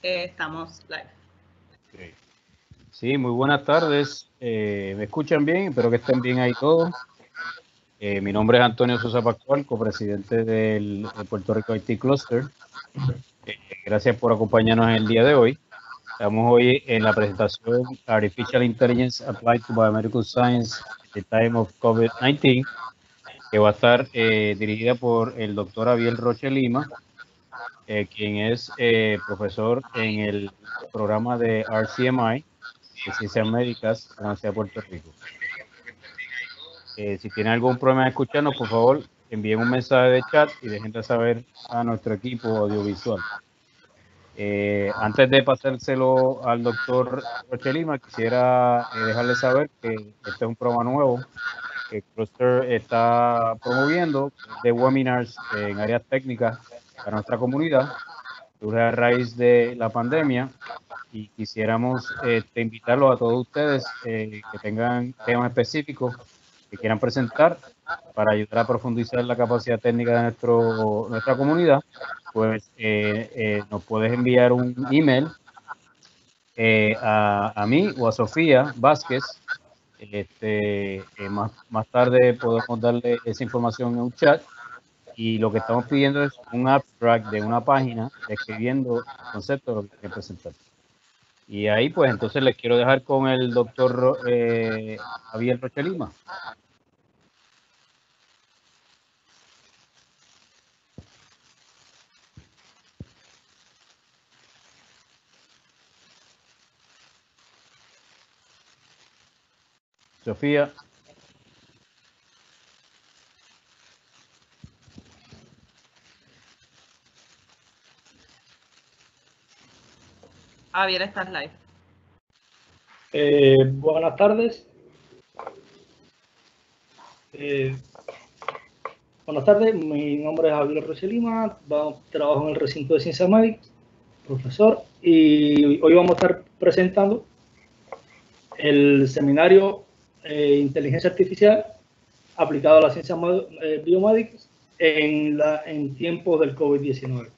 Estamos live. Okay. Sí, muy buenas tardes. ¿Me escuchan bien? Espero que estén bien ahí todos. Mi nombre es Antonio Sosa Pascual, copresidente del Puerto Rico IT Cluster. Gracias por acompañarnos en el día de hoy. Estamos hoy en la presentación Artificial Intelligence Applied to Biomedical Science at the Time of COVID-19, que va a estar dirigida por el doctor Abiel Roche Lima, quien es profesor en el programa de RCMI, de Ciencias Médicas de la Universidad de Puerto Rico. Si tienen algún problema de escucharnos, por favor, envíen un mensaje de chat y dejen de saber a nuestro equipo audiovisual. Antes de pasárselo al doctor Roche Lima, quisiera dejarles saber que este es un programa nuevo que Cluster está promoviendo de webinars en áreas técnicas para nuestra comunidad. Surge a raíz de la pandemia y quisiéramos invitarlos a todos ustedes que tengan temas específicos que quieran presentar para ayudar a profundizar la capacidad técnica de nuestra comunidad. Pues nos puedes enviar un email a mí o a Sofía Vázquez. Más tarde podemos darle esa información en un chat. Y lo que estamos pidiendo es un abstract de una página describiendo el concepto de lo que quieren presentar. Y ahí, pues, entonces les quiero dejar con el doctor Abiel Roche Lima. Sofía. Javier, estás live. Buenas tardes. Buenas tardes, mi nombre es Javier Roche Lima, trabajo en el recinto de Ciencias Médicas, profesor, y hoy vamos a estar presentando el seminario Inteligencia Artificial aplicado a las ciencias biomédicas en tiempos del COVID-19.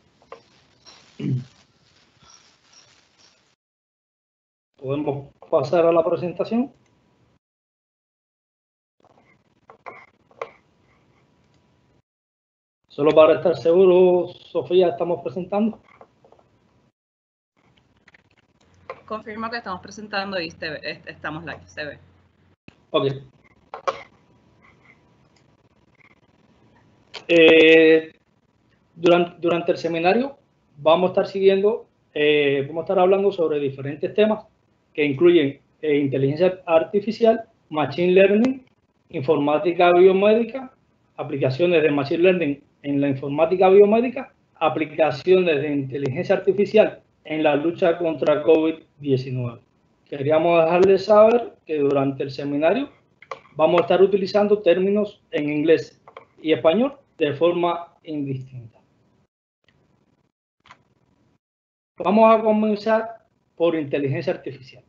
¿Podemos pasar a la presentación? Solo para estar seguro, Sofía, estamos presentando. Confirmo que estamos presentando y estamos live, se ve. Ok. Durante el seminario vamos a estar vamos a estar hablando sobre diferentes temas que incluyen inteligencia artificial, machine learning, informática biomédica, aplicaciones de machine learning en la informática biomédica, aplicaciones de inteligencia artificial en la lucha contra COVID-19. Queríamos dejarles saber que durante el seminario vamos a estar utilizando términos en inglés y español de forma indistinta. Vamos a comenzar por inteligencia artificial.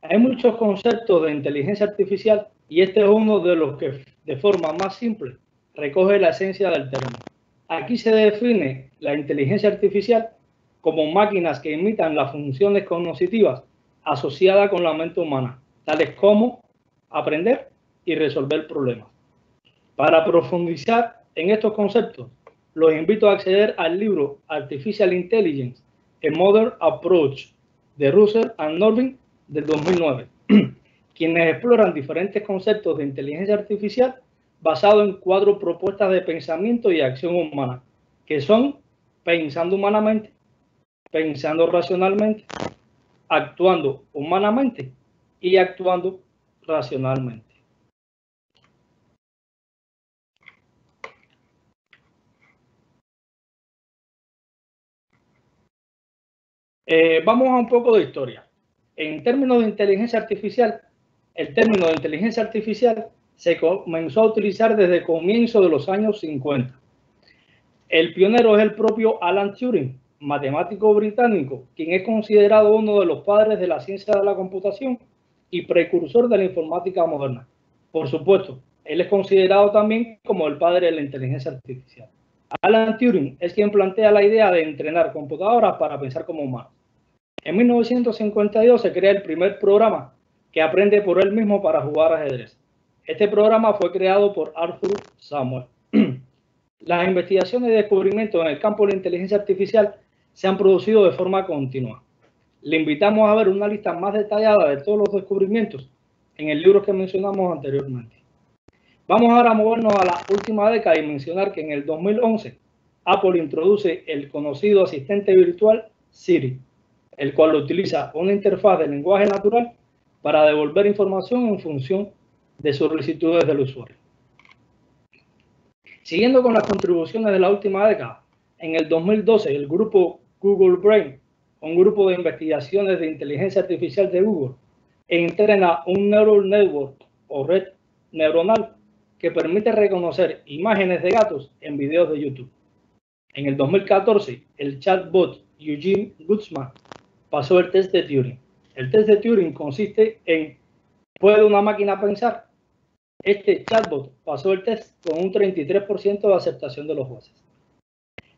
Hay muchos conceptos de inteligencia artificial y este es uno de los que de forma más simple recoge la esencia del término. Aquí se define la inteligencia artificial como máquinas que imitan las funciones cognitivas asociadas con la mente humana, tales como aprender y resolver problemas. Para profundizar en estos conceptos, los invito a acceder al libro Artificial Intelligence, A Modern Approach de Russell and Norvin del 2009, quienes exploran diferentes conceptos de inteligencia artificial basados en 4 propuestas de pensamiento y acción humana, que son pensando humanamente, pensando racionalmente, actuando humanamente y actuando racionalmente. Vamos a un poco de historia. En términos de inteligencia artificial, el término de inteligencia artificial se comenzó a utilizar desde el comienzo de los años 50. El pionero es el propio Alan Turing, matemático británico, quien es considerado uno de los padres de la ciencia de la computación y precursor de la informática moderna. Por supuesto, él es considerado también como el padre de la inteligencia artificial. Alan Turing es quien plantea la idea de entrenar computadoras para pensar como humanos. En 1952 se crea el primer programa que aprende por él mismo para jugar ajedrez. Este programa fue creado por Arthur Samuel. Las investigaciones y descubrimientos en el campo de la inteligencia artificial se han producido de forma continua. Le invitamos a ver una lista más detallada de todos los descubrimientos en el libro que mencionamos anteriormente. Vamos ahora a movernos a la última década y mencionar que en el 2011 Apple introduce el conocido asistente virtual Siri, el cual utiliza una interfaz de lenguaje natural para devolver información en función de sus solicitudes del usuario. Siguiendo con las contribuciones de la última década, en el 2012 el grupo Google Brain, un grupo de investigaciones de inteligencia artificial de Google, entrena un neural network o red neuronal que permite reconocer imágenes de gatos en videos de YouTube. En el 2014, el chatbot Eugene Gutzman pasó el test de Turing. El test de Turing consiste en ¿puede una máquina pensar? Este chatbot pasó el test con un 33% de aceptación de los jueces.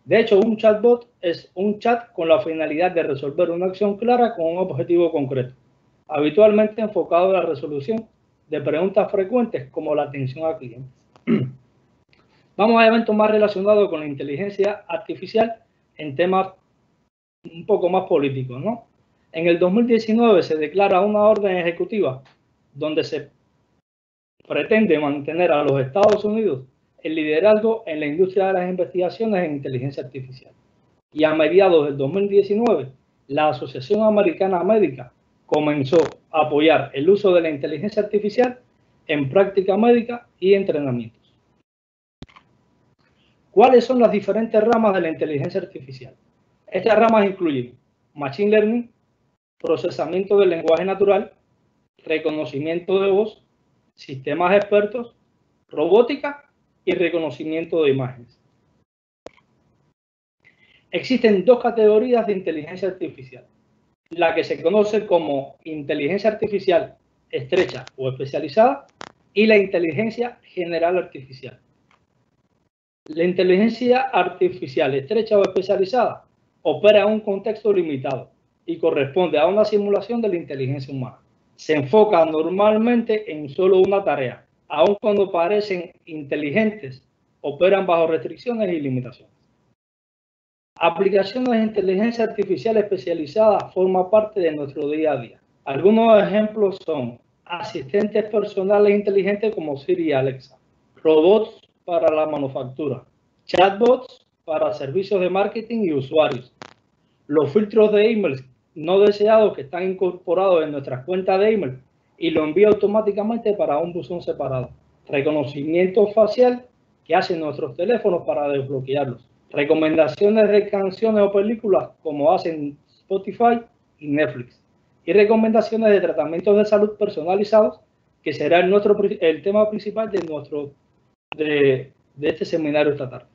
De hecho, un chatbot es un chat con la finalidad de resolver una acción clara con un objetivo concreto, habitualmente enfocado en la resolución de preguntas frecuentes como la atención a clientes. Vamos a eventos más relacionados con la inteligencia artificial en temas un poco más políticos, ¿no? En el 2019 se declara una orden ejecutiva donde se pretende mantener a los Estados Unidos el liderazgo en la industria de las investigaciones en inteligencia artificial. Y a mediados del 2019, la Asociación Americana Médica comenzó a apoyar el uso de la inteligencia artificial en práctica médica y entrenamientos. ¿Cuáles son las diferentes ramas de la inteligencia artificial? Estas ramas incluyen Machine Learning, procesamiento del lenguaje natural, reconocimiento de voz, sistemas expertos, robótica y reconocimiento de imágenes. Existen dos categorías de inteligencia artificial, la que se conoce como inteligencia artificial estrecha o especializada y la inteligencia general artificial. La inteligencia artificial estrecha o especializada opera en un contexto limitado y corresponde a una simulación de la inteligencia humana. Se enfoca normalmente en solo una tarea. Aun cuando parecen inteligentes, operan bajo restricciones y limitaciones. Aplicaciones de inteligencia artificial especializada forman parte de nuestro día a día. Algunos ejemplos son asistentes personales inteligentes como Siri y Alexa, robots para la manufactura, chatbots para servicios de marketing y usuarios, los filtros de emails no deseados que están incorporados en nuestras cuentas de email y lo envía automáticamente para un buzón separado, reconocimiento facial que hacen nuestros teléfonos para desbloquearlos, recomendaciones de canciones o películas como hacen Spotify y Netflix, y recomendaciones de tratamientos de salud personalizados que será el tema principal de este seminario esta tarde.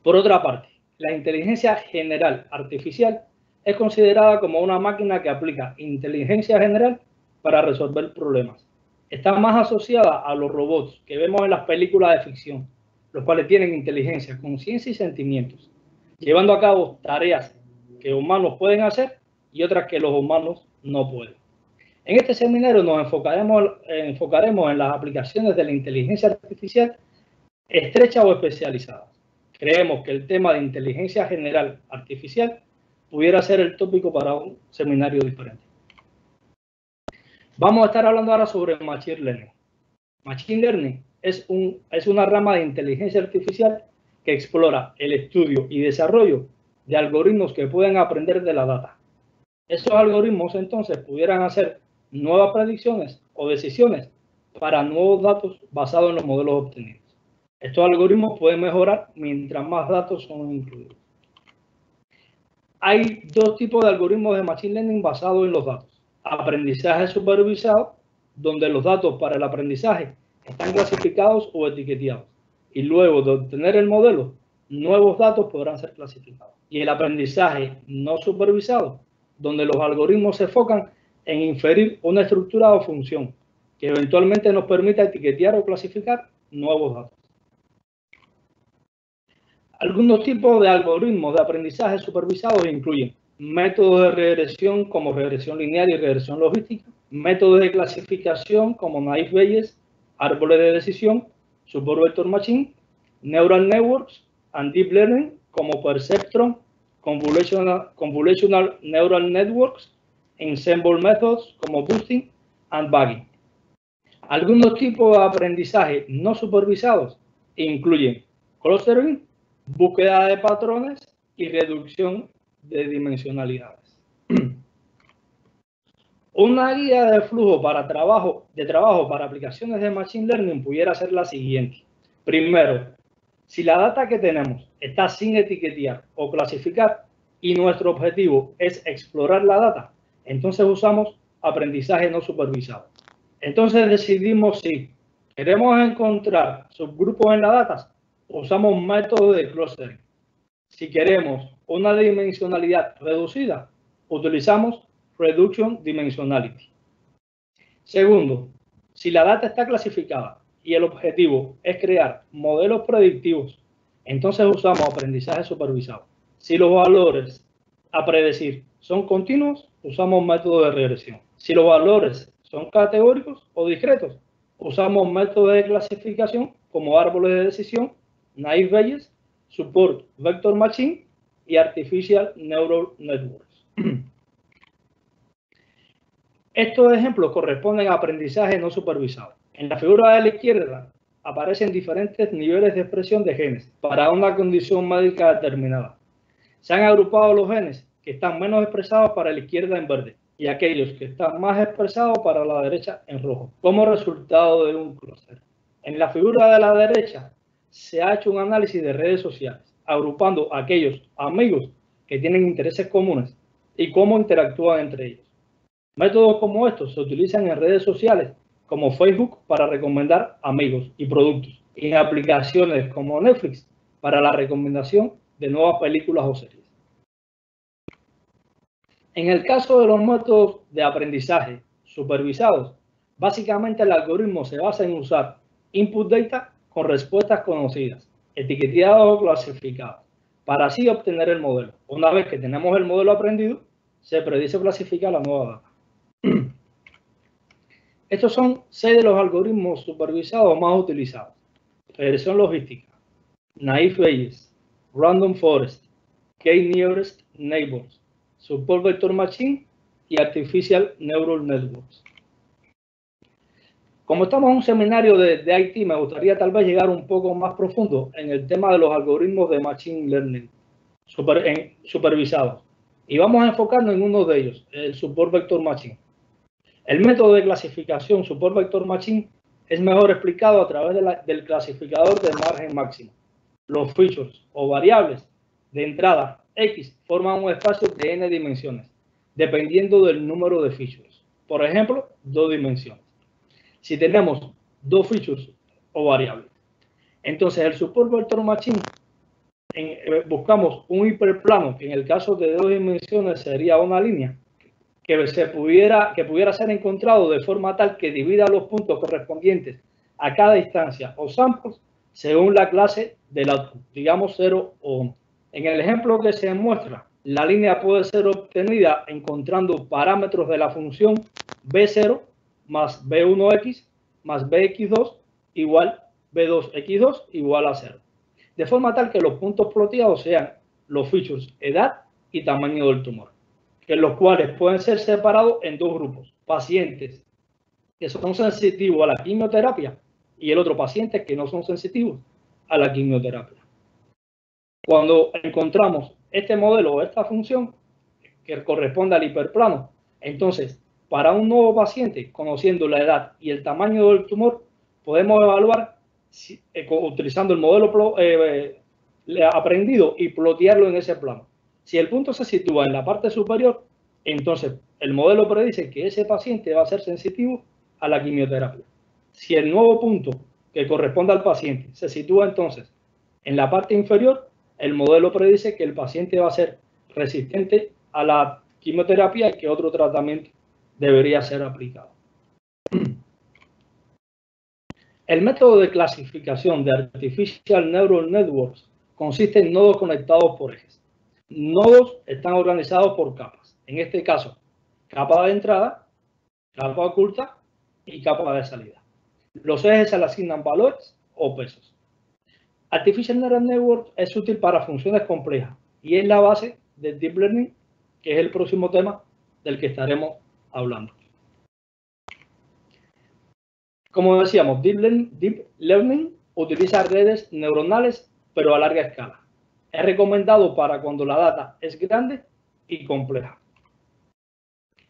Por otra parte, la inteligencia general artificial es considerada como una máquina que aplica inteligencia general para resolver problemas. Está más asociada a los robots que vemos en las películas de ficción, los cuales tienen inteligencia, conciencia y sentimientos, llevando a cabo tareas que humanos pueden hacer y otras que los humanos no pueden. En este seminario nos enfocaremos en las aplicaciones de la inteligencia artificial estrecha o especializada. Creemos que el tema de inteligencia general artificial pudiera ser el tópico para un seminario diferente. Vamos a estar hablando ahora sobre Machine Learning. Machine Learning es una rama de inteligencia artificial que explora el estudio y desarrollo de algoritmos que pueden aprender de la data. Estos algoritmos entonces pudieran hacer nuevas predicciones o decisiones para nuevos datos basados en los modelos obtenidos. Estos algoritmos pueden mejorar mientras más datos son incluidos. Hay dos tipos de algoritmos de Machine Learning basados en los datos. Aprendizaje supervisado, donde los datos para el aprendizaje están clasificados o etiquetados. Y luego de obtener el modelo, nuevos datos podrán ser clasificados. Y el aprendizaje no supervisado, donde los algoritmos se enfocan en inferir una estructura o función que eventualmente nos permita etiquetar o clasificar nuevos datos. Algunos tipos de algoritmos de aprendizaje supervisados incluyen métodos de regresión como regresión lineal y regresión logística, métodos de clasificación como naive Bayes, árboles de decisión, support vector machine, neural networks and deep learning como perceptron, convolutional neural networks, ensemble methods como boosting and bagging. Algunos tipos de aprendizaje no supervisados incluyen clustering, búsqueda de patrones y reducción de dimensionalidades. Una guía de flujo para trabajo para aplicaciones de Machine Learning pudiera ser la siguiente. Primero, si la data que tenemos está sin etiquetar o clasificar y nuestro objetivo es explorar la data, entonces usamos aprendizaje no supervisado. Entonces decidimos si queremos encontrar subgrupos en la data, usamos método de clustering. Si queremos una dimensionalidad reducida, utilizamos Reduction Dimensionality. Segundo, si la data está clasificada y el objetivo es crear modelos predictivos, entonces usamos aprendizaje supervisado. Si los valores a predecir son continuos, usamos método de regresión. Si los valores son categóricos o discretos, usamos métodos de clasificación como árboles de decisión, naive Bayes, support vector machine y artificial neural networks. Estos ejemplos corresponden a aprendizaje no supervisado. En la figura de la izquierda aparecen diferentes niveles de expresión de genes para una condición médica determinada. Se han agrupado los genes que están menos expresados para la izquierda en verde y aquellos que están más expresados para la derecha en rojo, como resultado de un clúster. En la figura de la derecha se ha hecho un análisis de redes sociales, agrupando a aquellos amigos que tienen intereses comunes y cómo interactúan entre ellos. Métodos como estos se utilizan en redes sociales como Facebook para recomendar amigos y productos, y en aplicaciones como Netflix para la recomendación de nuevas películas o series. En el caso de los métodos de aprendizaje supervisados, básicamente el algoritmo se basa en usar input data con respuestas conocidas, etiquetadas o clasificadas, para así obtener el modelo. Una vez que tenemos el modelo aprendido, se predice o clasifica la nueva data. Estos son 6 de los algoritmos supervisados más utilizados: regresión logística, naive Bayes, random forest, k-nearest neighbors, support vector machine y artificial neural networks. Como estamos en un seminario de IT, me gustaría tal vez llegar un poco más profundo en el tema de los algoritmos de Machine Learning supervisados. Y vamos a enfocarnos en uno de ellos, el support vector machine. El método de clasificación support vector machine es mejor explicado a través del clasificador de margen máximo. Los features o variables de entrada X forman un espacio de n dimensiones, dependiendo del número de features. Por ejemplo, 2 dimensiones. Si tenemos 2 features o variables, entonces el support vector machine buscamos un hiperplano, que en el caso de 2 dimensiones sería una línea, que pudiera ser encontrado de forma tal que divida los puntos correspondientes a cada instancia o samples según la clase del output, digamos 0 o 1. En el ejemplo que se muestra, la línea puede ser obtenida encontrando parámetros de la función b0 más b1x más bx2 igual b2x2 igual a 0. De forma tal que los puntos ploteados sean los features edad y tamaño del tumor, que los cuales pueden ser separados en 2 grupos: pacientes que son sensitivos a la quimioterapia y el otro pacientes que no son sensitivos a la quimioterapia. Cuando encontramos este modelo o esta función que corresponde al hiperplano, entonces para un nuevo paciente, conociendo la edad y el tamaño del tumor, podemos evaluar utilizando el modelo aprendido y plotearlo en ese plano. Si el punto se sitúa en la parte superior, entonces el modelo predice que ese paciente va a ser sensitivo a la quimioterapia. Si el nuevo punto que corresponde al paciente se sitúa entonces en la parte inferior, el modelo predice que el paciente va a ser resistente a la quimioterapia y que otro tratamiento debería ser aplicado. El método de clasificación de Artificial Neural Networks consiste en nodos conectados por ejes. Nodos están organizados por capas. En este caso, capa de entrada, capa oculta y capa de salida. Los ejes se le asignan valores o pesos. Artificial Neural Network es útil para funciones complejas y es la base del Deep Learning, que es el próximo tema del que estaremos hablando. Como decíamos, Deep Learning utiliza redes neuronales, pero a larga escala. Es recomendado para cuando la data es grande y compleja.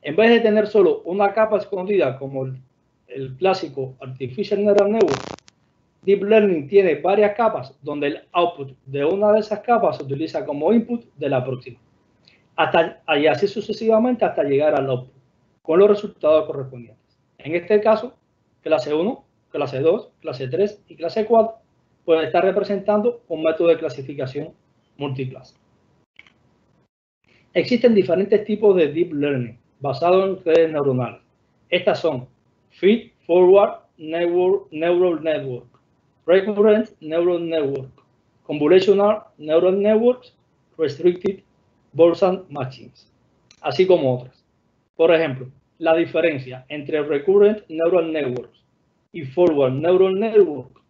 En vez de tener solo una capa escondida como el clásico Artificial Neural Network, Deep Learning tiene varias capas donde el output de una de esas capas se utiliza como input de la próxima. Y así sucesivamente hasta llegar al output, con los resultados correspondientes. En este caso, clase 1, clase 2, clase 3 y clase 4 pueden estar representando un método de clasificación multiclase. Existen diferentes tipos de Deep Learning basados en redes neuronales. Estas son Feed Forward Neural Network, Recurrent Neural Network, Convolutional Neural Networks, Restricted Boltzmann Machines, así como otras. Por ejemplo, la diferencia entre Recurrent Neural Networks y Forward Neural Network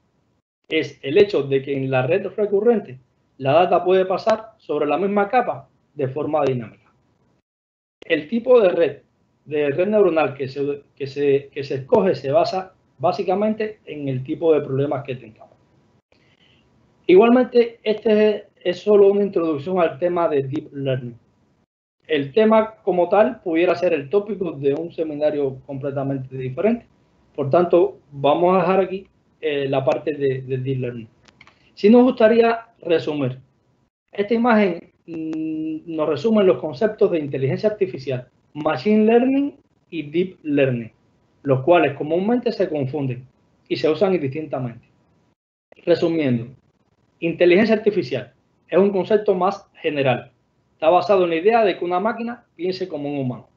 es el hecho de que en la red recurrente la data puede pasar sobre la misma capa de forma dinámica. El tipo de red neuronal que se escoge se basa básicamente en el tipo de problemas que tengamos. Igualmente, este es solo una introducción al tema de Deep Learning. El tema como tal pudiera ser el tópico de un seminario completamente diferente. Por tanto, vamos a dejar aquí la parte de Deep Learning. Si nos gustaría resumir, esta imagen nos resume los conceptos de inteligencia artificial, Machine Learning y Deep Learning, los cuales comúnmente se confunden y se usan indistintamente. Resumiendo, inteligencia artificial es un concepto más general. Está basado en la idea de que una máquina piense como un humano.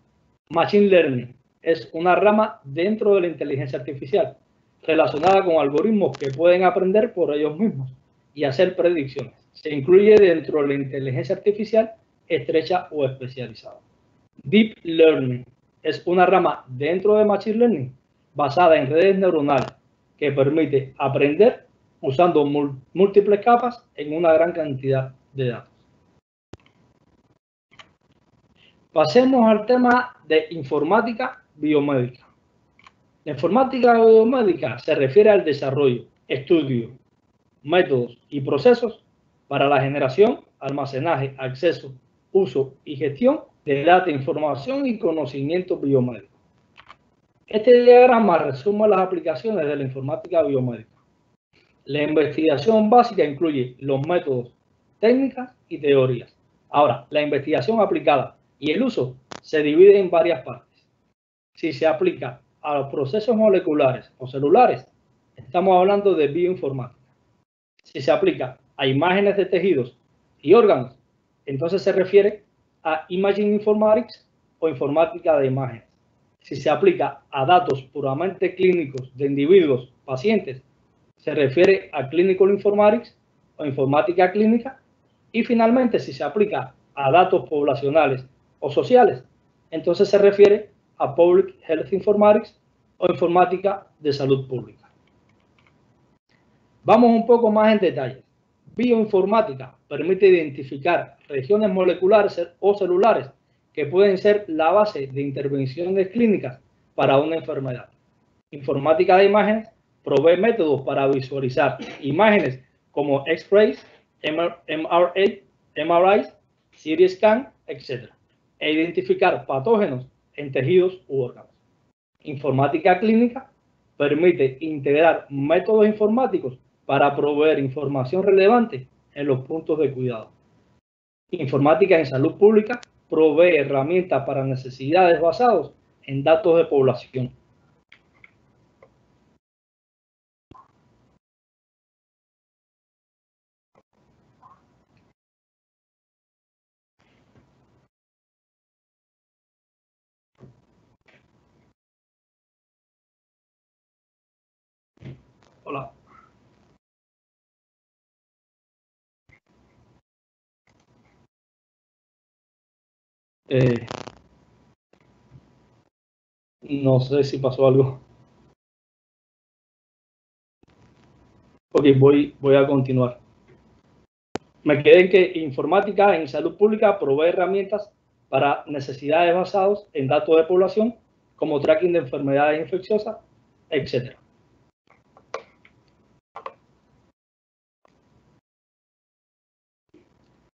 Machine Learning es una rama dentro de la inteligencia artificial relacionada con algoritmos que pueden aprender por ellos mismos y hacer predicciones. Se incluye dentro de la inteligencia artificial estrecha o especializada. Deep Learning es una rama dentro de Machine Learning basada en redes neuronales que permite aprender usando múltiples capas en una gran cantidad de datos. Pasemos al tema de informática biomédica. La informática biomédica se refiere al desarrollo, estudio, métodos y procesos para la generación, almacenaje, acceso, uso y gestión de data, información y conocimiento biomédico. Este diagrama resume las aplicaciones de la informática biomédica. La investigación básica incluye los métodos, técnicas y teorías. Ahora, la investigación aplicada y el uso se divide en varias partes. Si se aplica a los procesos moleculares o celulares, estamos hablando de bioinformática. Si se aplica a imágenes de tejidos y órganos, entonces se refiere a Imaging Informatics o informática de imágenes. Si se aplica a datos puramente clínicos de individuos, pacientes, se refiere a Clinical Informatics o informática clínica. Y finalmente, si se aplica a datos poblacionales o sociales, entonces se refiere a Public Health Informatics o informática de salud pública. Vamos un poco más en detalle. Bioinformática permite identificar regiones moleculares o celulares que pueden ser la base de intervenciones clínicas para una enfermedad. Informática de imágenes provee métodos para visualizar imágenes como X-rays, MRIs, CT scan, etc. e identificar patógenos en tejidos u órganos. Informática clínica permite integrar métodos informáticos para proveer información relevante en los puntos de cuidado. Informática en salud pública provee herramientas para necesidades basadas en datos de población. Hola. No sé si pasó algo. Ok, voy a continuar. Me quedé en que informática en salud pública provee herramientas para necesidades basadas en datos de población, como tracking de enfermedades infecciosas, etc.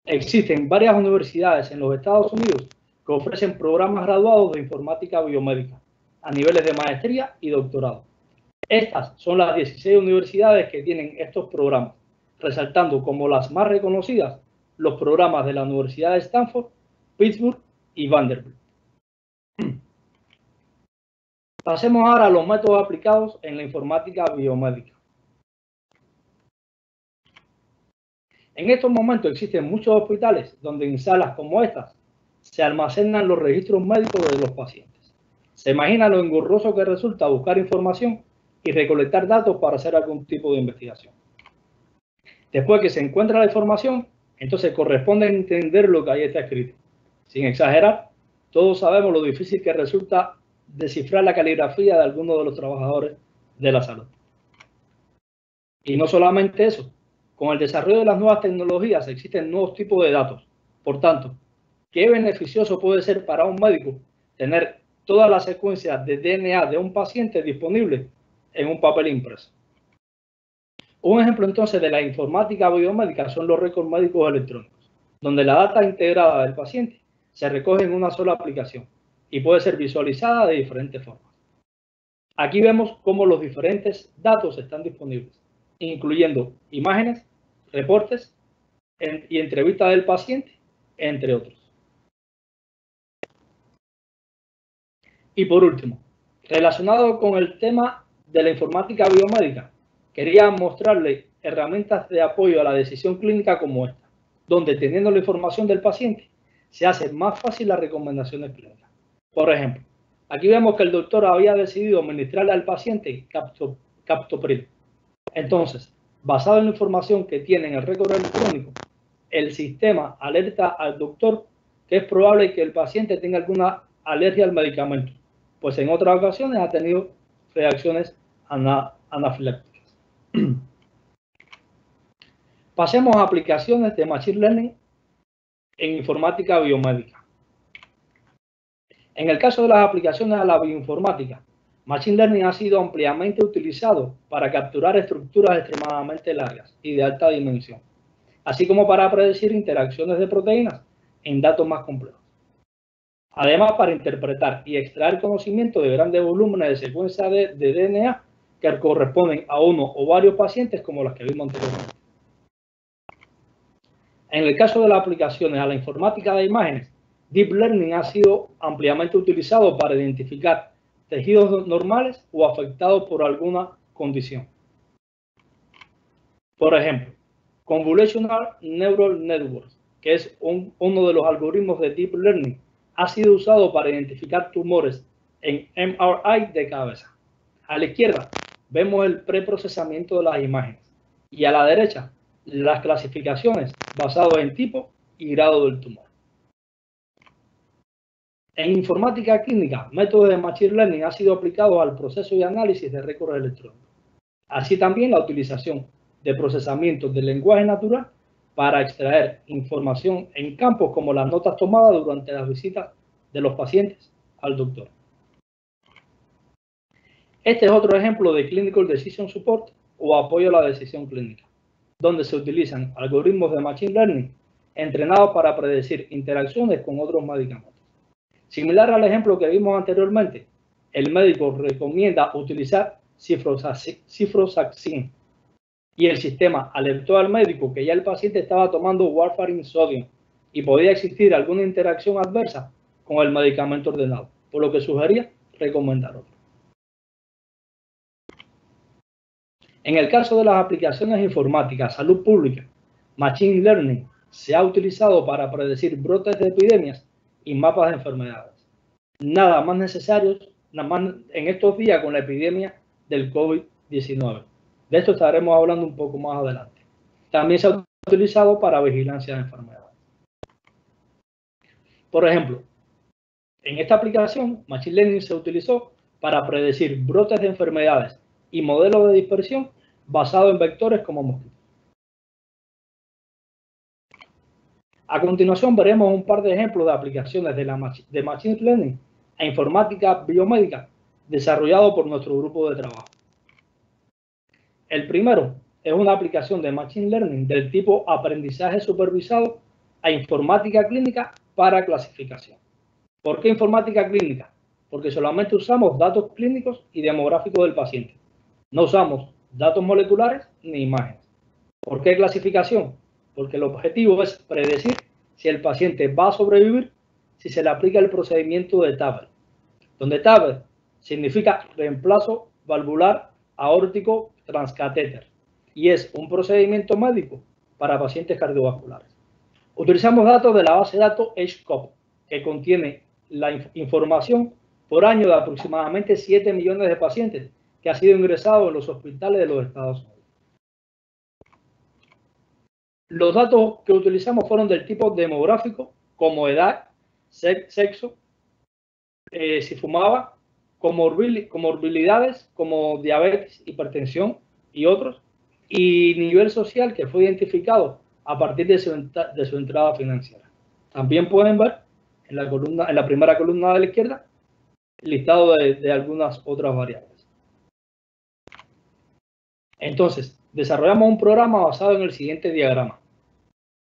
Existen varias universidades en los Estados Unidos que ofrecen programas graduados de informática biomédica a niveles de maestría y doctorado. Estas son las 16 universidades que tienen estos programas, resaltando como las más reconocidas los programas de la Universidad de Stanford, Pittsburgh y Vanderbilt. Pasemos ahora a los métodos aplicados en la informática biomédica. En estos momentos existen muchos hospitales donde en salas como estas se almacenan los registros médicos de los pacientes. Se imagina lo engorroso que resulta buscar información y recolectar datos para hacer algún tipo de investigación. Después que se encuentra la información, entonces corresponde entender lo que ahí está escrito. Sin exagerar, todos sabemos lo difícil que resulta descifrar la caligrafía de algunos de los trabajadores de la salud. Y no solamente eso, con el desarrollo de las nuevas tecnologías existen nuevos tipos de datos. Por tanto, ¿qué beneficioso puede ser para un médico tener todas las secuencias de DNA de un paciente disponibles en un papel impreso? Un ejemplo entonces de la informática biomédica son los récords médicos electrónicos, donde la data integrada del paciente se recoge en una sola aplicación y puede ser visualizada de diferentes formas. Aquí vemos cómo los diferentes datos están disponibles, incluyendo imágenes, reportes y entrevistas del paciente, entre otros. Y por último, relacionado con el tema de la informática biomédica, quería mostrarle herramientas de apoyo a la decisión clínica como esta, donde teniendo la información del paciente se hace más fácil las recomendaciones clínicas. Por ejemplo, aquí vemos que el doctor había decidido administrarle al paciente captopril. Entonces, basado en la información que tiene en el récord electrónico, el sistema alerta al doctor que es probable que el paciente tenga alguna alergia al medicamento, pues en otras ocasiones ha tenido reacciones anafilácticas. Pasemos a aplicaciones de Machine Learning en informática biomédica. En el caso de las aplicaciones a la bioinformática, Machine Learning ha sido ampliamente utilizado para capturar estructuras extremadamente largas y de alta dimensión, así como para predecir interacciones de proteínas en datos más complejos. Además, para interpretar y extraer conocimiento de grandes volúmenes de secuencias de DNA que corresponden a uno o varios pacientes como las que vimos anteriormente. En el caso de las aplicaciones a la informática de imágenes, Deep Learning ha sido ampliamente utilizado para identificar tejidos normales o afectados por alguna condición. Por ejemplo, Convolutional Neural Networks, que es uno de los algoritmos de Deep Learning, ha sido usado para identificar tumores en MRI de cabeza. A la izquierda vemos el preprocesamiento de las imágenes y a la derecha las clasificaciones basadas en tipo y grado del tumor. En informática clínica, métodos de Machine Learning han sido aplicados al proceso de análisis de récords electrónicos. Así también la utilización de procesamientos del lenguaje natural para extraer información en campos como las notas tomadas durante las visitas de los pacientes al doctor. Este es otro ejemplo de Clinical Decision Support o apoyo a la decisión clínica, donde se utilizan algoritmos de Machine Learning entrenados para predecir interacciones con otros medicamentos. Similar al ejemplo que vimos anteriormente, el médico recomienda utilizar ciprofloxacin y el sistema alertó al médico que ya el paciente estaba tomando warfarin sodium y podía existir alguna interacción adversa con el medicamento ordenado, por lo que sugería recomendar otro. En el caso de las aplicaciones informáticas, salud pública, Machine Learning se ha utilizado para predecir brotes de epidemias y mapas de enfermedades. Nada más necesario en estos días con la epidemia del COVID-19. De esto estaremos hablando un poco más adelante. También se ha utilizado para vigilancia de enfermedades. Por ejemplo, En esta aplicación, Machine Learning se utilizó para predecir brotes de enfermedades y modelos de dispersión basados en vectores como mosquitos. A continuación veremos un par de ejemplos de aplicaciones de Machine Learning a informática biomédica desarrollado por nuestro grupo de trabajo. El primero es una aplicación de Machine Learning del tipo aprendizaje supervisado a informática clínica para clasificación. ¿Por qué informática clínica? Porque solamente usamos datos clínicos y demográficos del paciente. No usamos datos moleculares ni imágenes. ¿Por qué clasificación? Porque el objetivo es predecir si el paciente va a sobrevivir si se le aplica el procedimiento de TAVR, donde TAVR significa reemplazo valvular aórtico transcatéter y es un procedimiento médico para pacientes cardiovasculares. Utilizamos datos de la base de datos HCOP, que contiene la información por año de aproximadamente 7 millones de pacientes que han sido ingresados en los hospitales de los Estados Unidos. Los datos que utilizamos fueron del tipo demográfico, como edad, sexo, si fumaba, comorbilidades como diabetes, hipertensión y otros, y nivel social que fue identificado a partir de su entrada financiera. También pueden ver en la primera columna de la izquierda el listado de algunas otras variables. Entonces, desarrollamos un programa basado en el siguiente diagrama.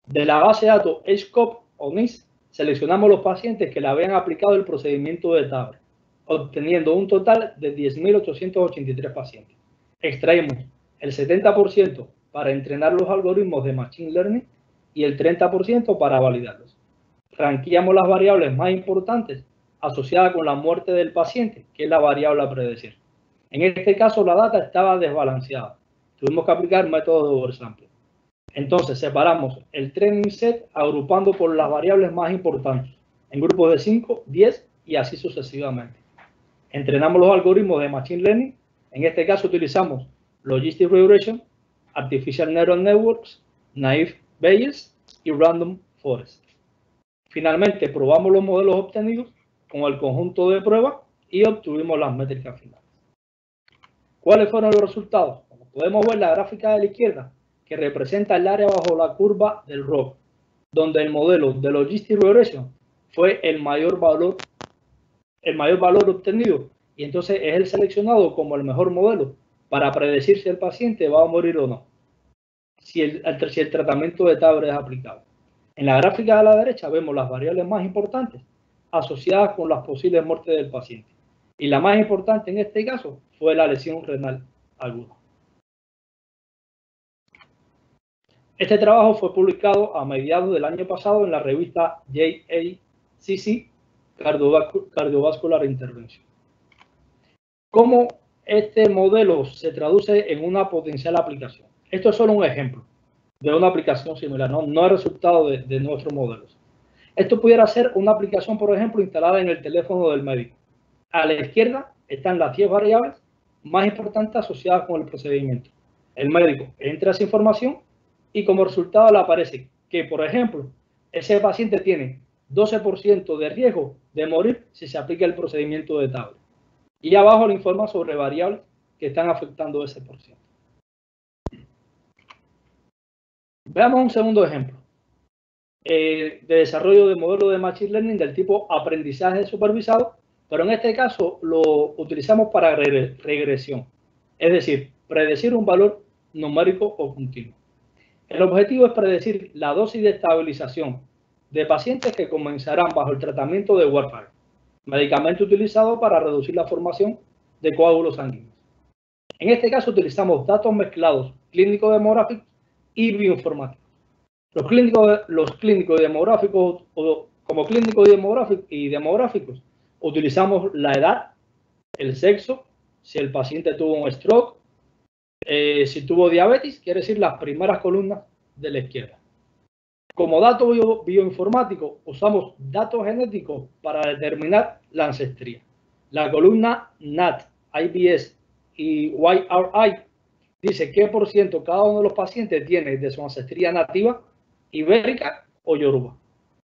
De la base de datos HCOP o NIS, seleccionamos los pacientes que le habían aplicado el procedimiento de TAVR, obteniendo un total de 10.883 pacientes. Extraemos el 70% para entrenar los algoritmos de Machine Learning y el 30% para validarlos. Ranqueamos las variables más importantes asociadas con la muerte del paciente, que es la variable a predecir. En este caso, la data estaba desbalanceada. Tuvimos que aplicar métodos de oversample. Entonces, separamos el training set agrupando por las variables más importantes, en grupos de 5, 10 y así sucesivamente. Entrenamos los algoritmos de Machine Learning. En este caso utilizamos Logistic Regression, Artificial Neural Networks, Naive Bayes y Random Forest. Finalmente, probamos los modelos obtenidos con el conjunto de pruebas y obtuvimos las métricas finales. ¿Cuáles fueron los resultados? Como podemos ver, la gráfica de la izquierda, que representa el área bajo la curva del ROC, donde el modelo de Logistic Regression fue el mayor valor obtenido, y entonces es el seleccionado como el mejor modelo para predecir si el paciente va a morir o no, si el tratamiento de TAVR es aplicable. En la gráfica de la derecha vemos las variables más importantes asociadas con las posibles muertes del paciente, y la más importante en este caso fue la lesión renal aguda. Este trabajo fue publicado a mediados del año pasado en la revista JACC Cardiovascular Intervention. ¿Cómo este modelo se traduce en una potencial aplicación? Esto es solo un ejemplo de una aplicación similar, no es resultado de nuestros modelos. Esto pudiera ser una aplicación, por ejemplo, instalada en el teléfono del médico. A la izquierda están las 10 variables más importantes asociadas con el procedimiento. El médico entra esa información y como resultado le aparece que, por ejemplo, ese paciente tiene 12% de riesgo de morir si se aplica el procedimiento de TAVR. Y abajo le informa sobre variables que están afectando ese por ciento. Veamos un segundo ejemplo de desarrollo de modelo de Machine Learning del tipo aprendizaje supervisado, pero en este caso lo utilizamos para regresión, es decir, predecir un valor numérico o continuo. El objetivo es predecir la dosis de estabilización de pacientes que comenzarán bajo el tratamiento de warfarin, medicamento utilizado para reducir la formación de coágulos sanguíneos. En este caso utilizamos datos mezclados clínico-demográficos y bioinformáticos. Los clínicos y demográficos, como clínicos y demográficos, utilizamos la edad, el sexo, si el paciente tuvo un stroke, si tuvo diabetes, quiere decir las primeras columnas de la izquierda. Como dato bioinformático, usamos datos genéticos para determinar la ancestría. La columna NAT, IBS y YRI dice qué por ciento cada uno de los pacientes tiene de su ancestría nativa, ibérica o yoruba.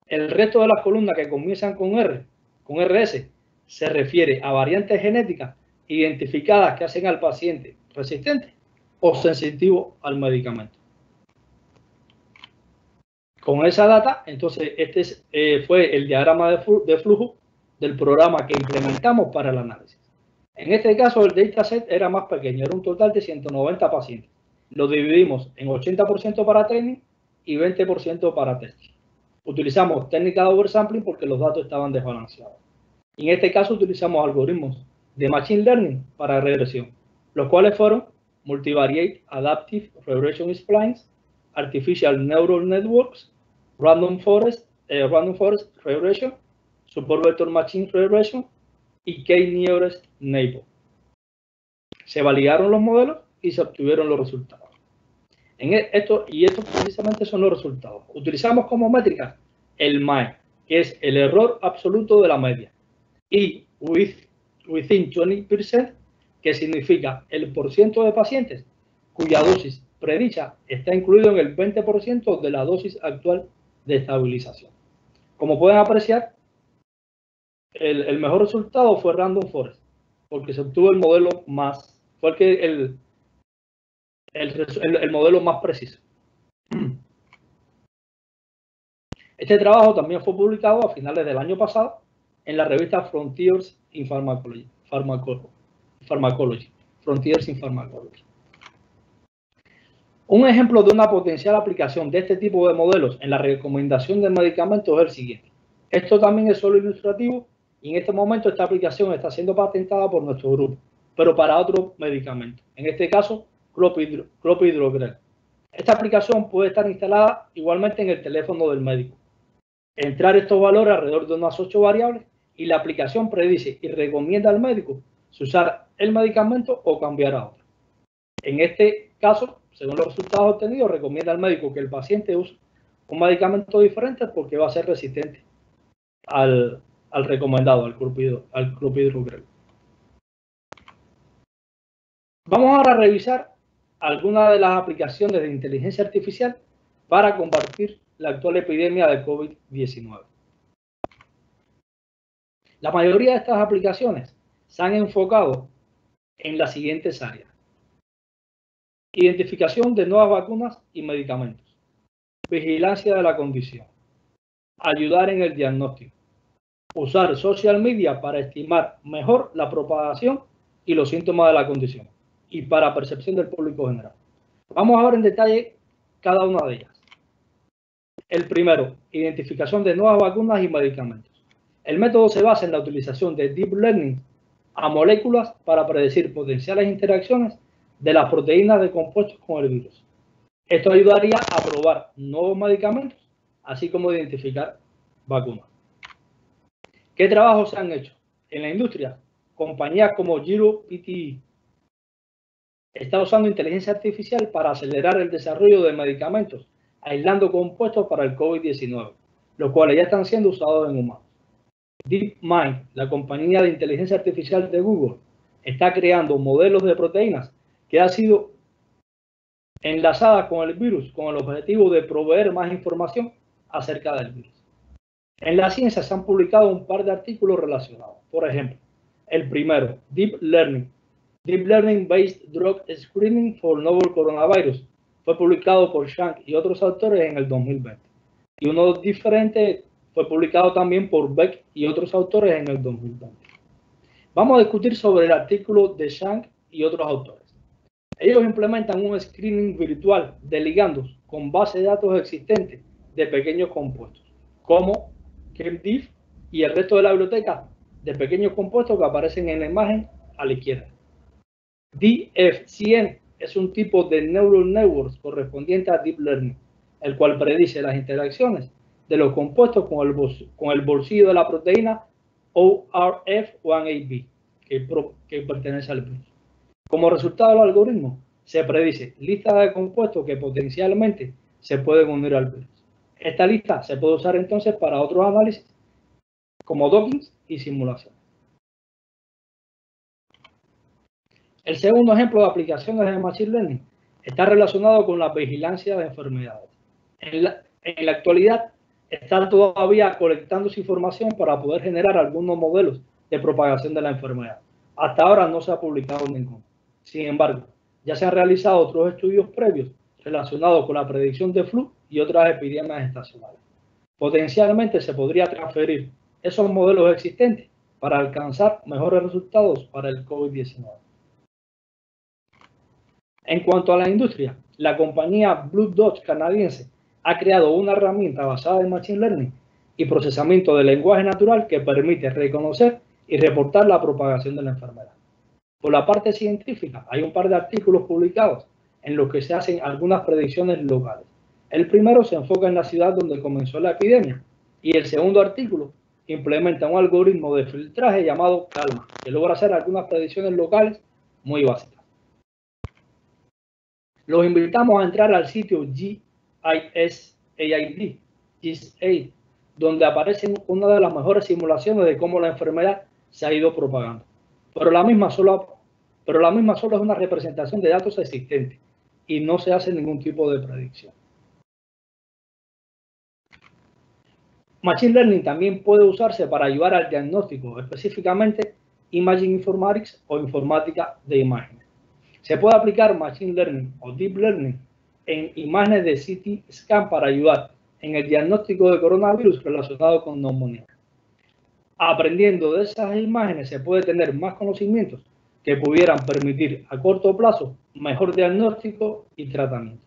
El resto de las columnas que comienzan con R con RS se refiere a variantes genéticas identificadas que hacen al paciente resistente o sensitivo al medicamento. Con esa data, entonces, fue el diagrama de flujo del programa que implementamos para el análisis. En este caso, el dataset era más pequeño, era un total de 190 pacientes. Lo dividimos en 80% para training y 20% para test. Utilizamos técnica de oversampling porque los datos estaban desbalanceados. En este caso, utilizamos algoritmos de Machine Learning para regresión, los cuales fueron Multivariate Adaptive Regression Splines, Artificial Neural Networks, Random Forest Regression, Support Vector Machine Regression y K-Nearest Neighbor. Se validaron los modelos y se obtuvieron los resultados. Estos precisamente son los resultados. Utilizamos como métrica el MAE, que es el error absoluto de la media, y within 20%, que significa el porcentaje de pacientes cuya dosis predicha está incluido en el 20% de la dosis actual de estabilización. Como pueden apreciar, el mejor resultado fue Random Forest, porque se obtuvo el modelo más, fue el modelo más preciso. Este trabajo también fue publicado a finales del año pasado en la revista Frontiers in Pharmacology. Frontiers in Pharmacology. Un ejemplo de una potencial aplicación de este tipo de modelos en la recomendación de medicamentos es el siguiente. Esto también es solo ilustrativo y en este momento esta aplicación está siendo patentada por nuestro grupo, pero para otro medicamento. En este caso, clopidogrel. Esta aplicación puede estar instalada igualmente en el teléfono del médico. Entrar estos valores alrededor de unas 8 variables y la aplicación predice y recomienda al médico si usar el medicamento o cambiar a otro. En este caso, según los resultados obtenidos, recomienda al médico que el paciente use un medicamento diferente porque va a ser resistente al recomendado, al clopidogrel. Vamos ahora a revisar algunas de las aplicaciones de inteligencia artificial para combatir la actual epidemia de COVID-19. La mayoría de estas aplicaciones se han enfocado en las siguientes áreas: identificación de nuevas vacunas y medicamentos, vigilancia de la condición, ayudar en el diagnóstico, usar social media para estimar mejor la propagación y los síntomas de la condición, y para percepción del público general. Vamos a ver en detalle cada una de ellas. El primero, identificación de nuevas vacunas y medicamentos. El método se basa en la utilización de Deep Learning a moléculas para predecir potenciales interacciones de las proteínas de compuestos con el virus. Esto ayudaría a probar nuevos medicamentos, así como identificar vacunas. ¿Qué trabajos se han hecho? En la industria, compañías como Giro PTE está usando inteligencia artificial para acelerar el desarrollo de medicamentos, aislando compuestos para el COVID-19, los cuales ya están siendo usados en humanos. DeepMind, la compañía de inteligencia artificial de Google, está creando modelos de proteínas que han sido enlazadas con el virus con el objetivo de proveer más información acerca del virus. En la ciencia se han publicado un par de artículos relacionados. Por ejemplo, el primero, Deep Learning Based Drug Screening for Novel Coronavirus, fue publicado por Shank y otros autores en el 2020. Y uno diferente fue publicado también por Beck y otros autores en el 2020. Vamos a discutir sobre el artículo de Shank y otros autores. Ellos implementan un screening virtual de ligandos con base de datos existentes de pequeños compuestos, como ChemDiff y el resto de la biblioteca de pequeños compuestos que aparecen en la imagen a la izquierda. DFCN es un tipo de Neural Networks correspondiente a Deep Learning, el cual predice las interacciones de los compuestos con el bolsillo de la proteína ORF1ab, que pertenece al virus. Como resultado del algoritmo, se predice lista de compuestos que potencialmente se pueden unir al virus. Esta lista se puede usar entonces para otros análisis, como dockings y simulaciones. El segundo ejemplo de aplicaciones de Machine Learning está relacionado con la vigilancia de enfermedades. En la actualidad, está todavía colectando su información para poder generar algunos modelos de propagación de la enfermedad. Hasta ahora no se ha publicado ninguno. Sin embargo, ya se han realizado otros estudios previos relacionados con la predicción de flu y otras epidemias estacionales. Potencialmente se podría transferir esos modelos existentes para alcanzar mejores resultados para el COVID-19. En cuanto a la industria, la compañía Blue Dot canadiense ha creado una herramienta basada en Machine Learning y procesamiento de lenguaje natural que permite reconocer y reportar la propagación de la enfermedad. Por la parte científica, hay un par de artículos publicados en los que se hacen algunas predicciones locales. El primero se enfoca en la ciudad donde comenzó la epidemia y el segundo artículo implementa un algoritmo de filtraje llamado Calma, que logra hacer algunas predicciones locales muy básicas. Los invitamos a entrar al sitio GISAID, donde aparecen una de las mejores simulaciones de cómo la enfermedad se ha ido propagando. Pero la misma solo es una representación de datos existentes y no se hace ningún tipo de predicción. Machine Learning también puede usarse para ayudar al diagnóstico, específicamente Imaging Informatics o informática de imágenes. Se puede aplicar Machine Learning o Deep Learning en imágenes de CT scan para ayudar en el diagnóstico de coronavirus relacionado con neumonía. Aprendiendo de esas imágenes se puede tener más conocimientos que pudieran permitir a corto plazo mejor diagnóstico y tratamiento.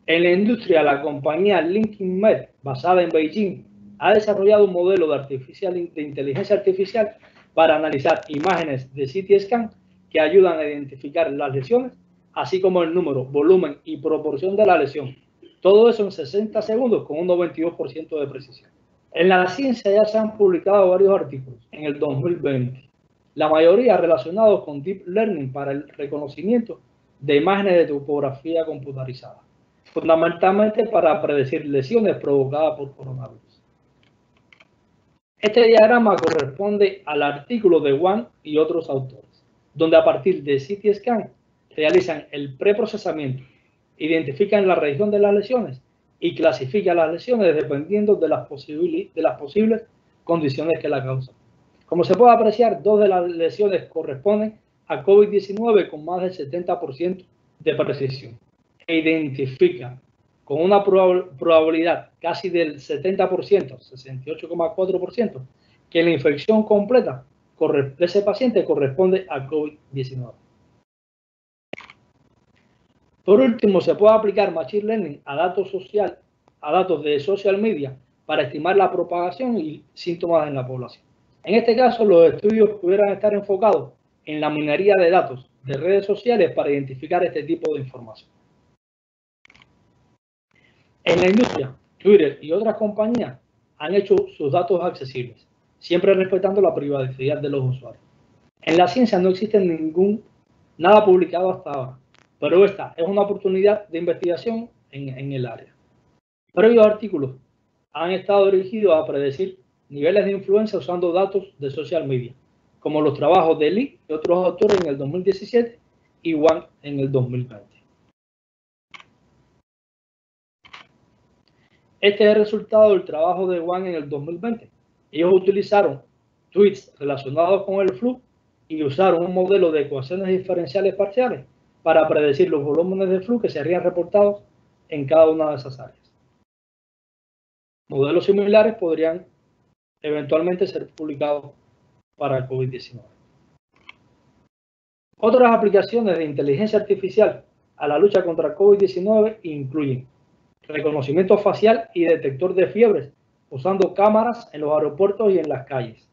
En la industria, la compañía LinkedIn, basada en Beijing, ha desarrollado un modelo de inteligencia artificial para analizar imágenes de CT scan que ayudan a identificar las lesiones, así como el número, volumen y proporción de la lesión. Todo eso en 60 segundos con un 92% de precisión. En la ciencia ya se han publicado varios artículos en el 2020, la mayoría relacionados con Deep Learning para el reconocimiento de imágenes de topografía computarizada, fundamentalmente para predecir lesiones provocadas por coronavirus. Este diagrama corresponde al artículo de Wang y otros autores, donde a partir de CT scan realizan el preprocesamiento, identifican la región de las lesiones y clasifican las lesiones dependiendo de las posibles condiciones que la causan. Como se puede apreciar, 2 de las lesiones corresponden a COVID-19 con más del 70% de precisión e identifican con una probabilidad casi del 70%, 68,4%, que la infección completa de ese paciente corresponde a COVID-19. Por último, se puede aplicar Machine Learning a datos de social media para estimar la propagación y síntomas en la población. En este caso, los estudios pudieran estar enfocados en la minería de datos de redes sociales para identificar este tipo de información. En la industria, Twitter y otras compañías han hecho sus datos accesibles, siempre respetando la privacidad de los usuarios. En la ciencia no existe nada publicado hasta ahora, pero esta es una oportunidad de investigación en el área. Previos artículos han estado dirigidos a predecir niveles de influencia usando datos de social media, como los trabajos de Lee y otros autores en el 2017 y Wang en el 2020. Este es el resultado del trabajo de Wang en el 2020. Ellos utilizaron tweets relacionados con el flu y usaron un modelo de ecuaciones diferenciales parciales para predecir los volúmenes de flu que serían reportados en cada una de esas áreas. Modelos similares podrían eventualmente ser publicados para el COVID-19. Otras aplicaciones de inteligencia artificial a la lucha contra el COVID-19 incluyen reconocimiento facial y detector de fiebres usando cámaras en los aeropuertos y en las calles.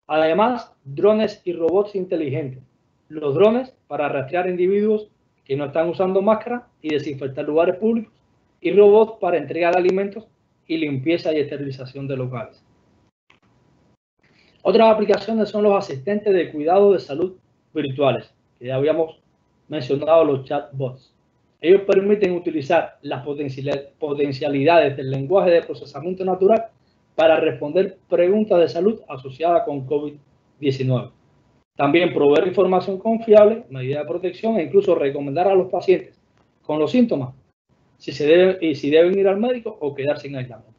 Además, drones y robots inteligentes. Los drones para rastrear individuos que no están usando máscara y desinfectar lugares públicos, y robots para entrega de alimentos y limpieza y esterilización de locales. Otras aplicaciones son los asistentes de cuidado de salud virtuales, que ya habíamos mencionado, los chatbots. Ellos permiten utilizar las potencialidades del lenguaje de procesamiento natural para responder preguntas de salud asociadas con COVID-19. También proveer información confiable, medidas de protección e incluso recomendar a los pacientes con los síntomas si deben ir al médico o quedarse en aislamiento.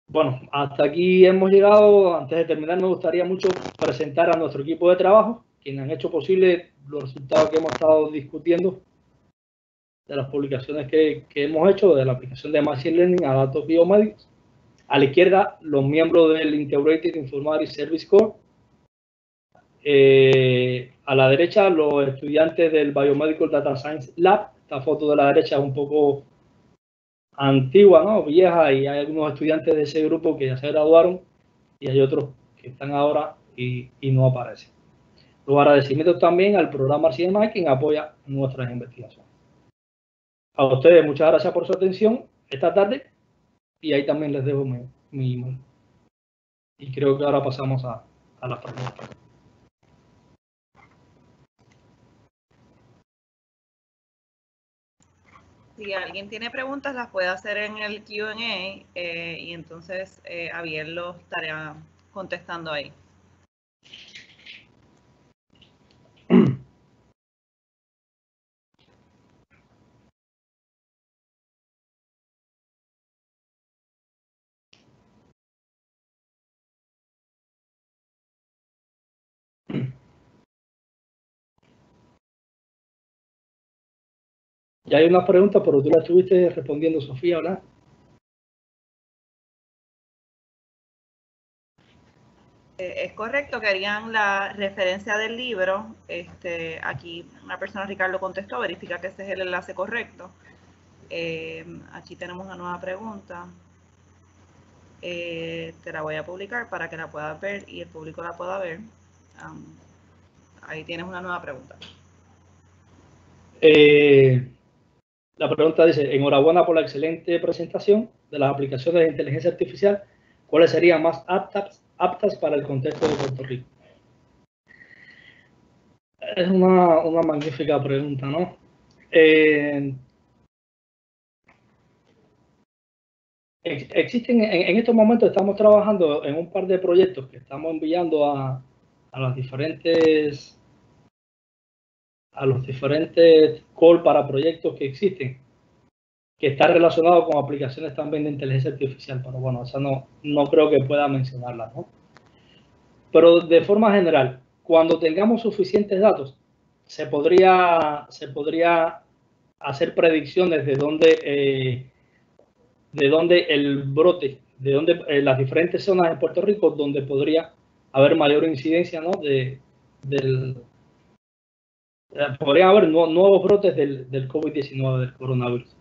Bueno, hasta aquí hemos llegado. Antes de terminar, me gustaría mucho presentar a nuestro equipo de trabajo, quienes han hecho posible los resultados que hemos estado discutiendo de las publicaciones que hemos hecho de la aplicación de Machine Learning a datos biomédicos. A la izquierda, los miembros del Integrated Informatics Service Corps. A la derecha, los estudiantes del Biomedical Data Science Lab. Esta foto de la derecha es un poco antigua, ¿no? Vieja, y hay algunos estudiantes de ese grupo que ya se graduaron y hay otros que están ahora y no aparecen. Los agradecimientos también al programa RCMI, quien apoya nuestras investigaciones. A ustedes, muchas gracias por su atención esta tarde, y ahí también les dejo mi email. Y creo que ahora pasamos a las preguntas. Si alguien tiene preguntas, las puede hacer en el Q&A y entonces Javier lo estará contestando ahí. Ya hay una pregunta, pero tú la estuviste respondiendo, Sofía, ¿verdad? Es correcto, querían la referencia del libro. Aquí una persona, Ricardo, contestó, verifica que ese es el enlace correcto. Aquí tenemos una nueva pregunta. Te la voy a publicar para que la puedas ver y el público la pueda ver. Ahí tienes una nueva pregunta. La pregunta dice: enhorabuena por la excelente presentación de las aplicaciones de inteligencia artificial. ¿Cuáles serían más aptas para el contexto de Puerto Rico? Es una magnífica pregunta, ¿no? Existen, en estos momentos estamos trabajando en un par de proyectos que estamos enviando a los diferentes call para proyectos que existen, que está relacionado con aplicaciones también de inteligencia artificial, pero bueno, esa no creo que pueda mencionarla, ¿no? Pero de forma general, cuando tengamos suficientes datos, se podría hacer predicciones de dónde el brote, de dónde las diferentes zonas de Puerto Rico donde podría haber mayor incidencia, ¿no? Podrían haber nuevos brotes del COVID-19, del coronavirus.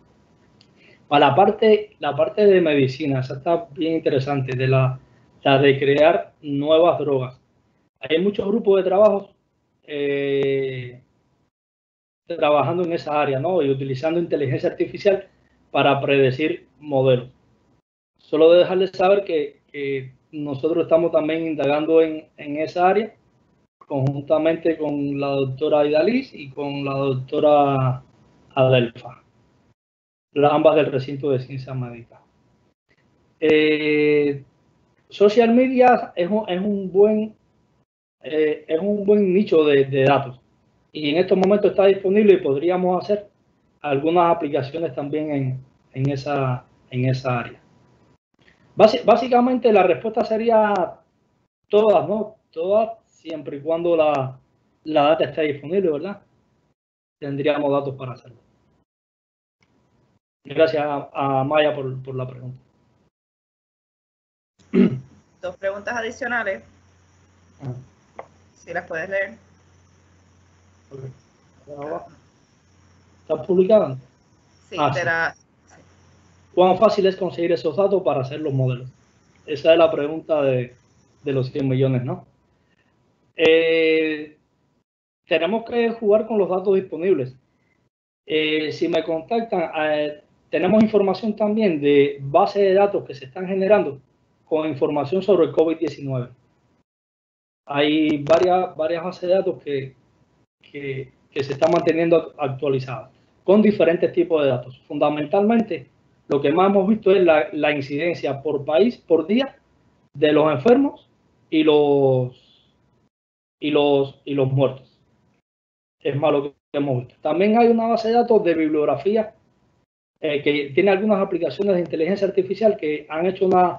Para la parte de medicina, esa está bien interesante, la de crear nuevas drogas. Hay muchos grupos de trabajo trabajando en esa área, ¿no? Y utilizando inteligencia artificial para predecir modelos. Solo de dejarles saber que nosotros estamos también indagando en esa área, conjuntamente con la doctora Idaliz y con la doctora Adelfa, ambas del recinto de ciencias médicas. Social media es un buen nicho de datos, y en estos momentos está disponible y podríamos hacer algunas aplicaciones también en esa área. Básicamente la respuesta sería todas, ¿no? Todas, siempre y cuando la data esté disponible, ¿verdad? Tendríamos datos para hacerlo. Gracias a Maya por la pregunta. Dos preguntas adicionales. Si las puedes leer. ¿Están publicadas? Sí, sí. ¿Cuán fácil es conseguir esos datos para hacer los modelos? Esa es la pregunta de los 100 millones, ¿no? Tenemos que jugar con los datos disponibles. Si me contactan, tenemos información también de bases de datos que se están generando con información sobre el COVID-19. Hay varias bases de datos que se están manteniendo actualizadas con diferentes tipos de datos. Fundamentalmente, lo que más hemos visto es la incidencia por país, por día, de los enfermos y los muertos. es más lo que hemos visto. También hay una base de datos de bibliografía que tiene algunas aplicaciones de inteligencia artificial que han hecho una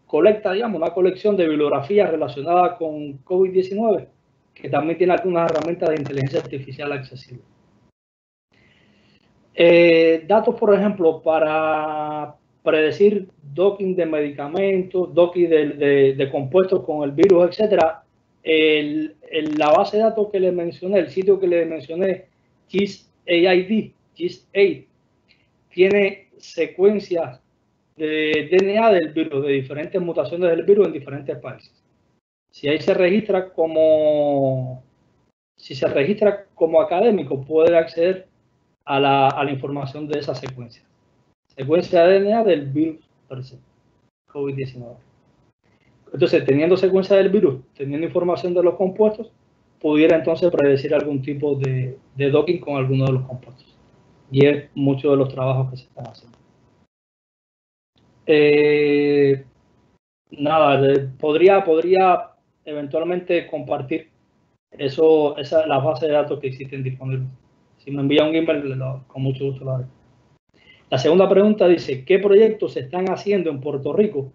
colecta, digamos, una colección de bibliografía relacionada con COVID-19, que también tiene algunas herramientas de inteligencia artificial accesibles. Datos, por ejemplo, para predecir docking de medicamentos, docking de compuestos con el virus, etcétera. La base de datos que le mencioné, el sitio que le mencioné, GISAID, tiene secuencias de DNA del virus, de diferentes mutaciones del virus en diferentes países. Si ahí se registra como académico, puede acceder a la información de esa secuencia. Secuencia de DNA del virus COVID-19. Entonces, teniendo secuencia del virus, teniendo información de los compuestos, pudiera entonces predecir algún tipo de docking con alguno de los compuestos. Y es muchos de los trabajos que se están haciendo. Podría eventualmente compartir las bases de datos que existen disponibles. Si me envía un email, con mucho gusto lo haré. La segunda pregunta dice, ¿qué proyectos se están haciendo en Puerto Rico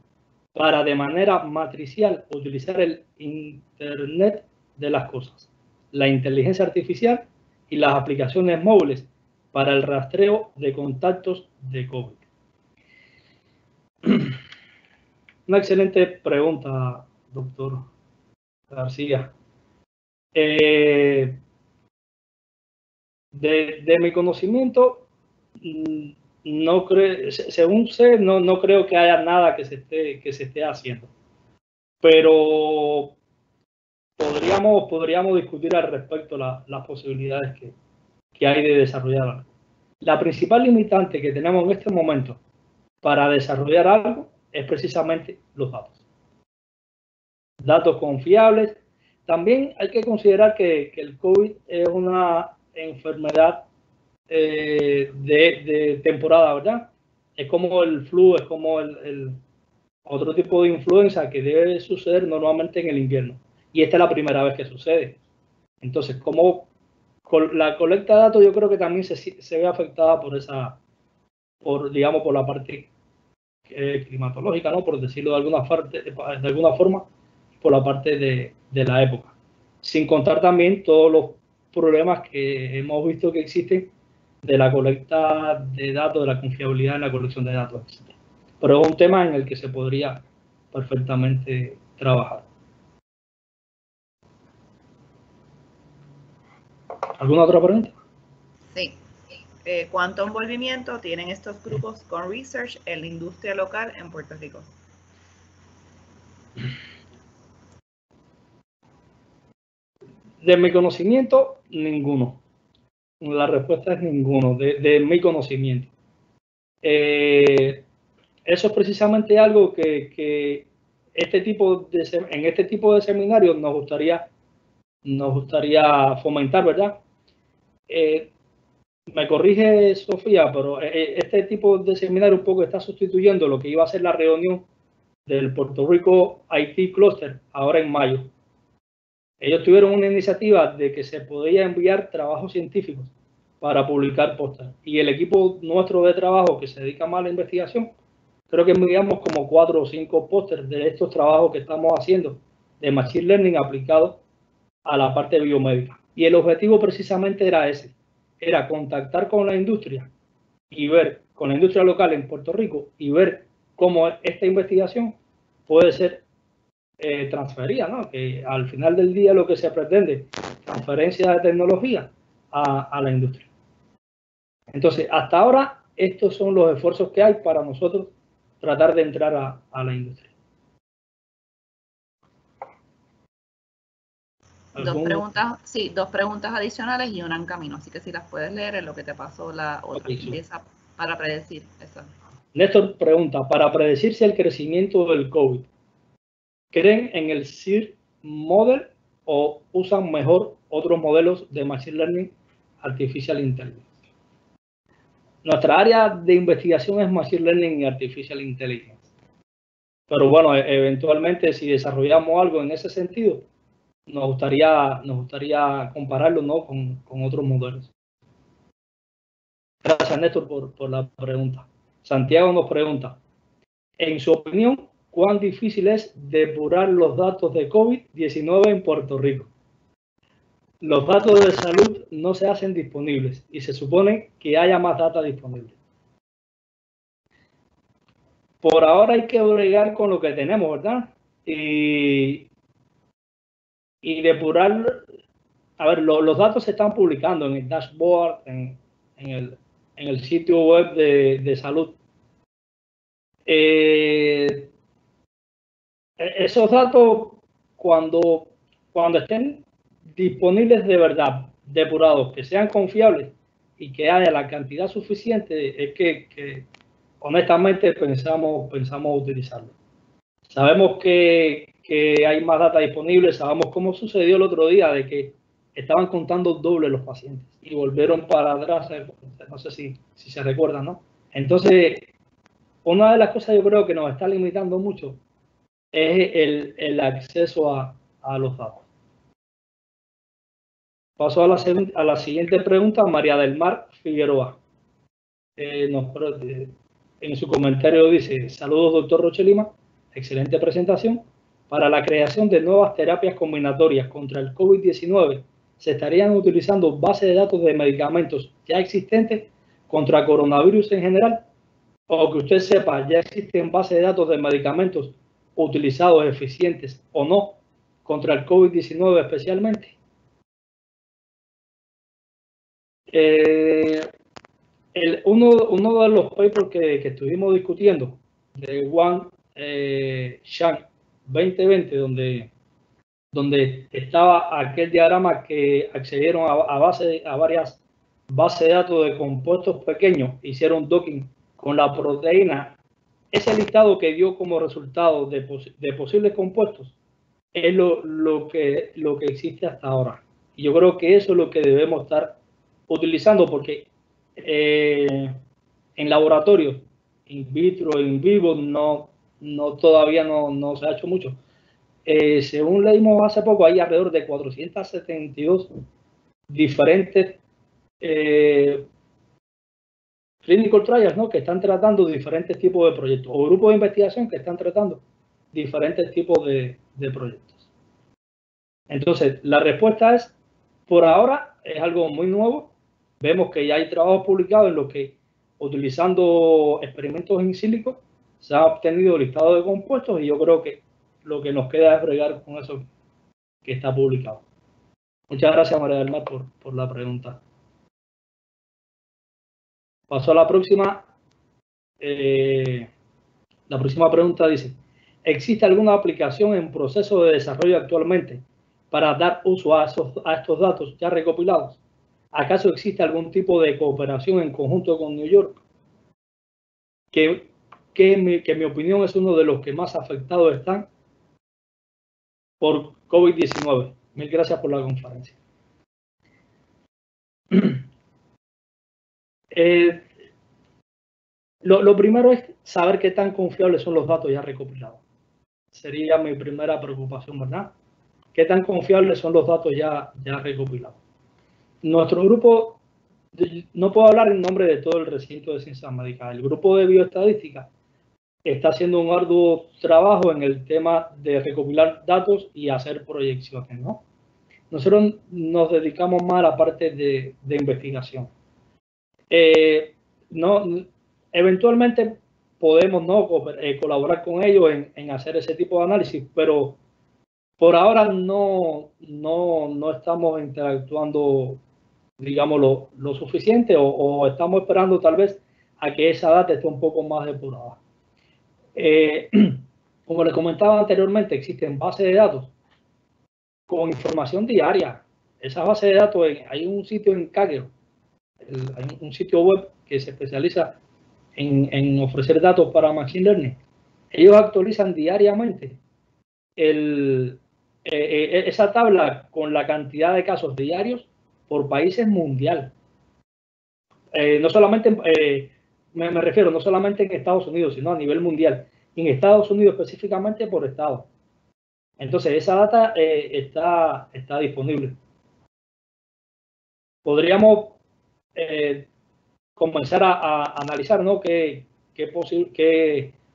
para de manera matricial utilizar el Internet de las cosas, la inteligencia artificial y las aplicaciones móviles para el rastreo de contactos de COVID? Una excelente pregunta, doctor García. De mi conocimiento, no creo, según sé, no creo que haya nada que se esté haciendo. Pero podríamos discutir al respecto las posibilidades que hay de desarrollar algo. La principal limitante que tenemos en este momento para desarrollar algo es precisamente los datos. Datos confiables. También hay que considerar que el COVID es una enfermedad de temporada, ¿verdad? Es como el flu, es como el otro tipo de influenza que debe suceder normalmente en el invierno. Y esta es la primera vez que sucede. Entonces, como la colecta de datos, yo creo que también se ve afectada por la parte climatológica, ¿no? Por decirlo de alguna forma, por la parte de la época. Sin contar también todos los problemas que hemos visto que existen de la colecta de datos, de la confiabilidad en la colección de datos, etc. Pero es un tema en el que se podría perfectamente trabajar. ¿Alguna otra pregunta? Sí. ¿Cuánto envolvimiento tienen estos grupos con research en la industria local en Puerto Rico? De mi conocimiento, ninguno. La respuesta es ninguno, de mi conocimiento. Eso es precisamente algo que en este tipo de seminarios nos gustaría fomentar, ¿verdad? Me corrige Sofía, pero este tipo de seminario un poco está sustituyendo lo que iba a ser la reunión del Puerto Rico IT Cluster ahora en mayo. Ellos tuvieron una iniciativa de que se podía enviar trabajos científicos para publicar pósters. Y el equipo nuestro de trabajo que se dedica más a la investigación, creo que enviamos como 4 o 5 pósters de estos trabajos que estamos haciendo de Machine Learning aplicado a la parte biomédica. Y el objetivo precisamente era ese, era contactar con la industria y ver, con la industria local en Puerto Rico, y ver cómo esta investigación puede ser transferida, ¿no? Que al final del día lo que se pretende, transferencia de tecnología a la industria. Entonces, hasta ahora, estos son los esfuerzos que hay para nosotros tratar de entrar a la industria. Dos preguntas adicionales y una en camino, así que si las puedes leer en lo que te pasó la otra, okay, esa, para predecir esa. Néstor pregunta, para predecir si el crecimiento del COVID, ¿creen en el SIR model o usan mejor otros modelos de Machine Learning Artificial Intelligence? Nuestra área de investigación es Machine Learning y Artificial Intelligence. Pero bueno, eventualmente si desarrollamos algo en ese sentido, nos gustaría compararlo, ¿no?, con otros modelos. Gracias, Néstor, por la pregunta. Santiago nos pregunta, en su opinión, ¿cuán difícil es depurar los datos de COVID-19 en Puerto Rico? Los datos de salud no se hacen disponibles y se supone que haya más data disponible. Por ahora hay que bregar con lo que tenemos, ¿verdad? Y depurar. A ver, los datos se están publicando en el dashboard, en el sitio web de salud. Esos datos, cuando estén disponibles de verdad, depurados, que sean confiables y que haya la cantidad suficiente, es que honestamente pensamos utilizarlo. Sabemos que hay más data disponible, sabemos cómo sucedió el otro día de que estaban contando doble los pacientes y volvieron para atrás, no sé si se recuerdan, ¿no? Entonces, una de las cosas yo creo que nos está limitando mucho es el acceso a los datos. Paso a la siguiente pregunta, María del Mar Figueroa. En su comentario dice, saludos doctor Roche Lima, excelente presentación. Para la creación de nuevas terapias combinatorias contra el COVID-19, ¿se estarían utilizando bases de datos de medicamentos ya existentes contra coronavirus en general? O que usted sepa, ¿ya existen bases de datos de medicamentos utilizados eficientes o no contra el COVID-19 especialmente? Uno de los papers que estuvimos discutiendo, de Wang Shang 2020, donde estaba aquel diagrama que accedieron a varias bases de datos de compuestos pequeños, hicieron docking con la proteína, ese listado que dio como resultado de posibles compuestos es lo que existe hasta ahora. Y yo creo que eso es lo que debemos estar utilizando, porque en laboratorios, in vitro, in vivo, todavía no se ha hecho mucho. Según leímos hace poco, hay alrededor de 472 diferentes clinical trials, ¿no?, que están tratando diferentes tipos de proyectos, o grupos de investigación que están tratando diferentes tipos de proyectos. Entonces, la respuesta es, por ahora, es algo muy nuevo. Vemos que ya hay trabajos publicados en los que, utilizando experimentos in silico, se ha obtenido listado de compuestos, y yo creo que lo que nos queda es bregar con eso que está publicado. Muchas gracias, María del Mar, por la pregunta. Paso a la próxima. La próxima pregunta dice, ¿existe alguna aplicación en proceso de desarrollo actualmente para dar uso a estos datos ya recopilados? ¿Acaso existe algún tipo de cooperación en conjunto con New York? Que en mi opinión es uno de los que más afectados están por COVID-19. Mil gracias por la conferencia. Lo primero es saber qué tan confiables son los datos ya recopilados. Sería mi primera preocupación, ¿verdad? ¿Qué tan confiables son los datos ya recopilados? Nuestro grupo, no puedo hablar en nombre de todo el recinto de ciencias médicas, el grupo de bioestadística está haciendo un arduo trabajo en el tema de recopilar datos y hacer proyecciones, ¿no? Nosotros nos dedicamos más a la parte de investigación. Eventualmente podemos colaborar con ellos en hacer ese tipo de análisis, pero por ahora no estamos interactuando, digamos, lo suficiente, o estamos esperando tal vez a que esa data esté un poco más depurada. Como les comentaba anteriormente, existen bases de datos con información diaria. Esas bases de datos, hay un sitio en Kaggle, hay un sitio web que se especializa en ofrecer datos para Machine Learning. Ellos actualizan diariamente esa tabla con la cantidad de casos diarios por países mundial. No solamente, me refiero, no solamente en Estados Unidos, sino a nivel mundial. En Estados Unidos específicamente por estado. Entonces, esa data está disponible. Podríamos comenzar a analizar, ¿no? qué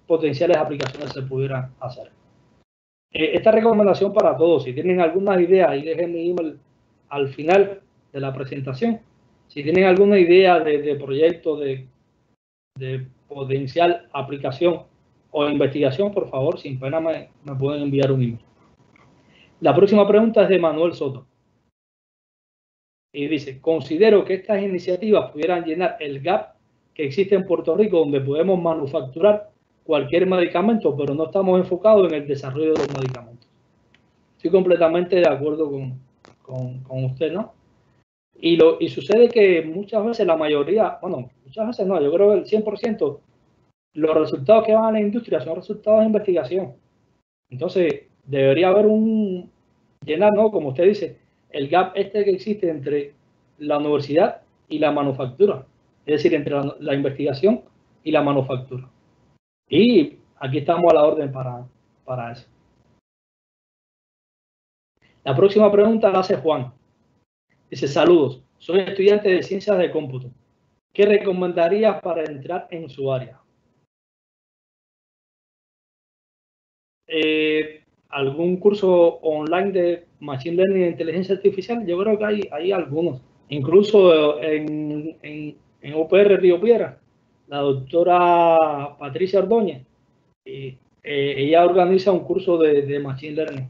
potenciales aplicaciones se pudieran hacer. Esta recomendación para todos, si tienen alguna idea, ahí dejen mi email al final de la presentación. Si tienen alguna idea de proyecto, de potencial aplicación o investigación, por favor, sin pena me pueden enviar un email. La próxima pregunta es de Manuel Soto. Y dice, considero que estas iniciativas pudieran llenar el gap que existe en Puerto Rico, donde podemos manufacturar cualquier medicamento, pero no estamos enfocados en el desarrollo de los medicamentos. Estoy completamente de acuerdo con usted, ¿no? Y sucede que muchas veces la mayoría, bueno, muchas veces no, yo creo que el 100%, los resultados que van a la industria son resultados de investigación. Entonces, debería haber llenar, ¿no? Como usted dice, el gap que existe entre la universidad y la manufactura. Es decir, entre la investigación y la manufactura. Y aquí estamos a la orden para eso. La próxima pregunta la hace Juan. Dice, saludos, soy estudiante de ciencias de cómputo. ¿Qué recomendarías para entrar en su área? ¿Algún curso online de Machine Learning e Inteligencia Artificial? Yo creo que hay algunos. Incluso en UPR Río Piedra, la doctora Patricia Ordóñez, ella organiza un curso de Machine Learning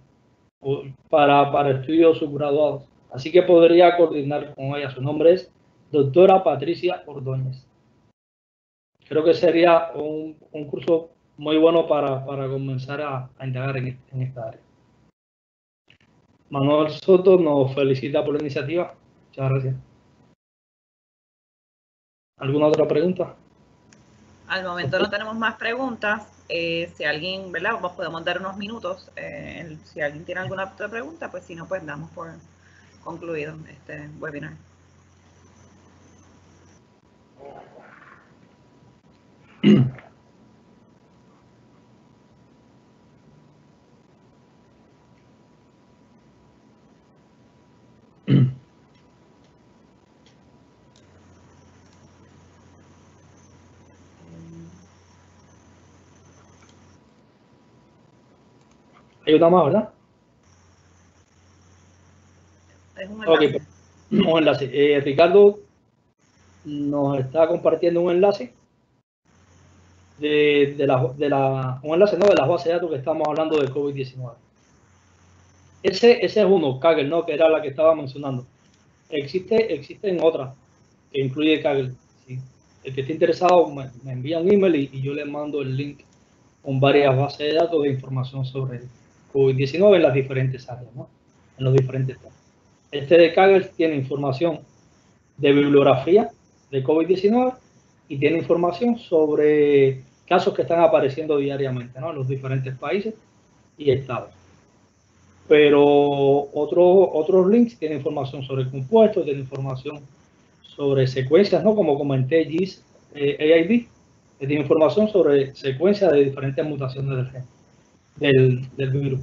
para estudios subgraduados. Así que podría coordinar con ella. Su nombre es doctora Patricia Ordóñez. Creo que sería un curso muy bueno para comenzar a indagar en esta área. Manuel Soto nos felicita por la iniciativa. Muchas gracias. ¿Alguna otra pregunta? Al momento no tenemos más preguntas. Si alguien, ¿verdad? Podemos dar unos minutos. Si alguien tiene alguna otra pregunta, pues si no, pues damos por concluido este webinar. Hay una más, ¿verdad? Es un enlace. Okay, un enlace. Ricardo nos está compartiendo un enlace de un enlace, ¿no? De las bases de datos que estamos hablando de COVID-19. Ese es uno, Kaggle, ¿no? Que era la que estaba mencionando. Existen otras que incluye Kaggle. ¿Sí? El que esté interesado me envía un email y yo le mando el link con varias bases de datos de información sobre COVID-19 en las diferentes áreas, ¿no? En los diferentes temas. Este de Kaggle tiene información de bibliografía de COVID-19 y tiene información sobre casos que están apareciendo diariamente, ¿no? En los diferentes países y estados. Pero otros links tienen información sobre compuestos, tienen información sobre secuencias, ¿no? Como comenté, GIS, AID, que tiene información sobre secuencias de diferentes mutaciones del gen, del virus.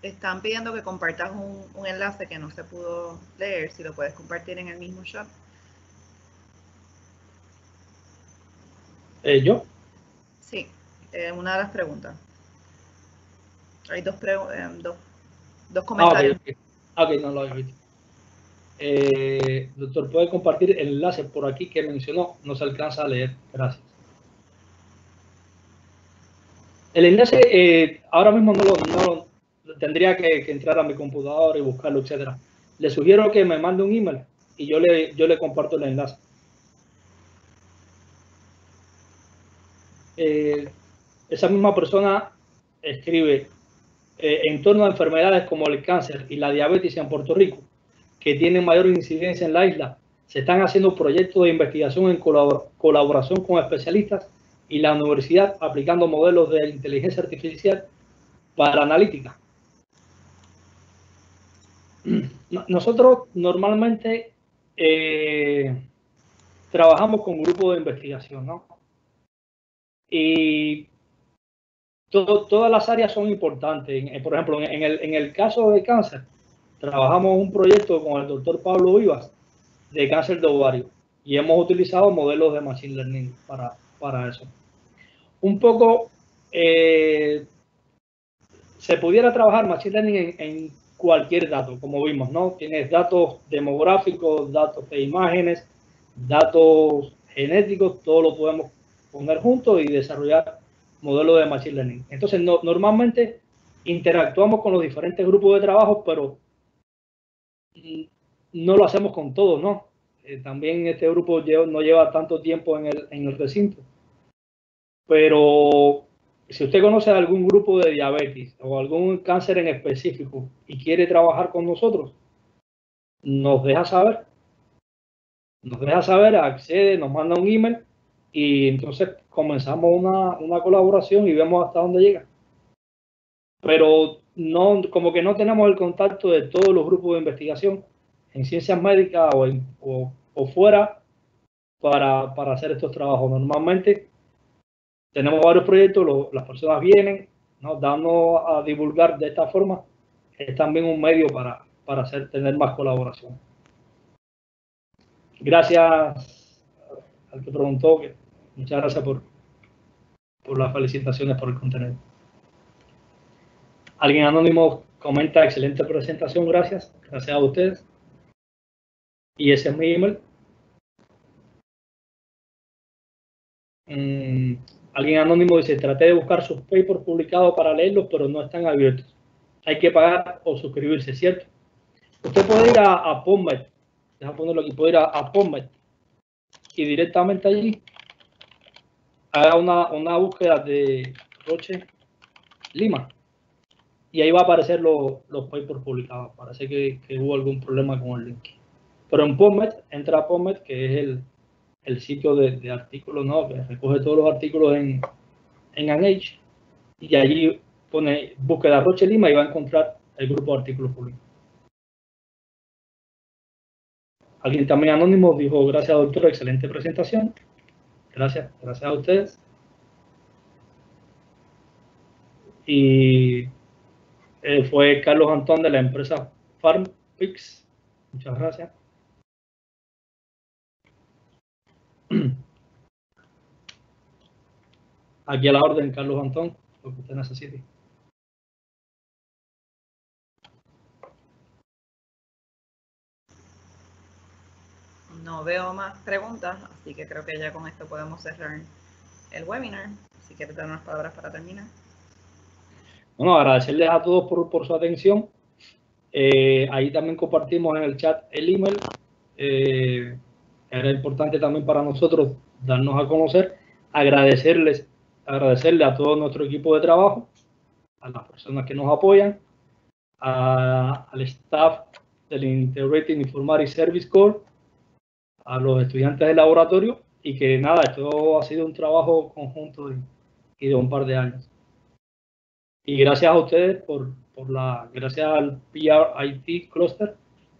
Están pidiendo que compartas un enlace que no se pudo leer, si lo puedes compartir en el mismo chat. ¿Yo? Sí, una de las preguntas. Hay dos comentarios. Okay, no lo había visto. Doctor, ¿puede compartir el enlace por aquí que mencionó? No se alcanza a leer. Gracias. El enlace ahora mismo no tendría que entrar a mi computadora y buscarlo, etcétera. Le sugiero que me mande un email y yo le comparto el enlace. Esa misma persona escribe en torno a enfermedades como el cáncer y la diabetes en Puerto Rico, que tienen mayor incidencia en la isla, se están haciendo proyectos de investigación en colaboración con especialistas y la universidad aplicando modelos de inteligencia artificial para analítica. Nosotros normalmente trabajamos con grupos de investigación, ¿no? Y todas las áreas son importantes. Por ejemplo, en el caso de cáncer, trabajamos un proyecto con el doctor Pablo Vivas de cáncer de ovario y hemos utilizado modelos de Machine Learning para eso. Un poco se pudiera trabajar Machine Learning en cualquier dato, como vimos, ¿no? Tienes datos demográficos, datos de imágenes, datos genéticos, todo lo podemos poner juntos y desarrollar modelos de Machine Learning. Entonces, normalmente interactuamos con los diferentes grupos de trabajo, pero no lo hacemos con todos, ¿no? También este grupo no lleva tanto tiempo en el recinto. Pero si usted conoce algún grupo de diabetes o algún cáncer en específico y quiere trabajar con nosotros, nos deja saber. Nos deja saber, accede, nos manda un email y entonces comenzamos una colaboración y vemos hasta dónde llega. Pero no, como que no tenemos el contacto de todos los grupos de investigación en ciencias médicas o fuera para hacer estos trabajos. Normalmente tenemos varios proyectos, las personas vienen, ¿no? Dando a divulgar de esta forma. Es también un medio para tener más colaboración. Gracias al que preguntó. Muchas gracias por las felicitaciones por el contenido. Alguien anónimo comenta: excelente presentación, gracias. Gracias a ustedes. Y ese es mi email. Alguien anónimo dice: traté de buscar sus papers publicados para leerlos, pero no están abiertos. Hay que pagar o suscribirse, ¿cierto? Usted puede ir a PubMed. Déjame ponerlo aquí. Puede ir a PubMed y directamente allí haga una búsqueda de Roche Lima y ahí va a aparecer los papers publicados. Parece que hubo algún problema con el link. Pero en PubMed, entra a PubMed, que es el sitio de artículos, ¿no? Que recoge todos los artículos en NIH, y allí pone búsqueda Roche Lima y va a encontrar el grupo de artículos publicados. Alguien también anónimo dijo: gracias, doctor, excelente presentación. Gracias a ustedes. Y fue Carlos Antón de la empresa FarmPix. Muchas gracias. Aquí a la orden, Carlos Antón, lo que usted necesite. No veo más preguntas, así que creo que ya con esto podemos cerrar el webinar. Si quieres dar unas palabras para terminar. Bueno, agradecerles a todos por su atención. Ahí también compartimos en el chat el email. Era importante también para nosotros darnos a conocer. Agradecerle a todo nuestro equipo de trabajo, a las personas que nos apoyan, al staff del Integrated Informatics Service Corps, a los estudiantes del laboratorio, y que nada, esto ha sido un trabajo conjunto y de un par de años. Y gracias a ustedes gracias al PRIT Cluster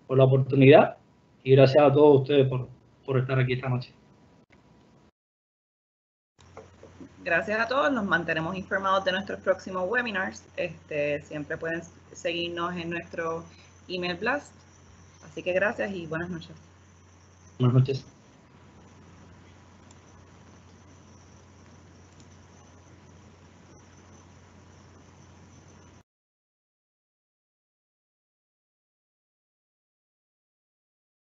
por la oportunidad, y gracias a todos ustedes por estar aquí esta noche. Gracias a todos, nos mantenemos informados de nuestros próximos webinars. Siempre pueden seguirnos en nuestro email blast. Así que gracias y buenas noches. Buenas noches.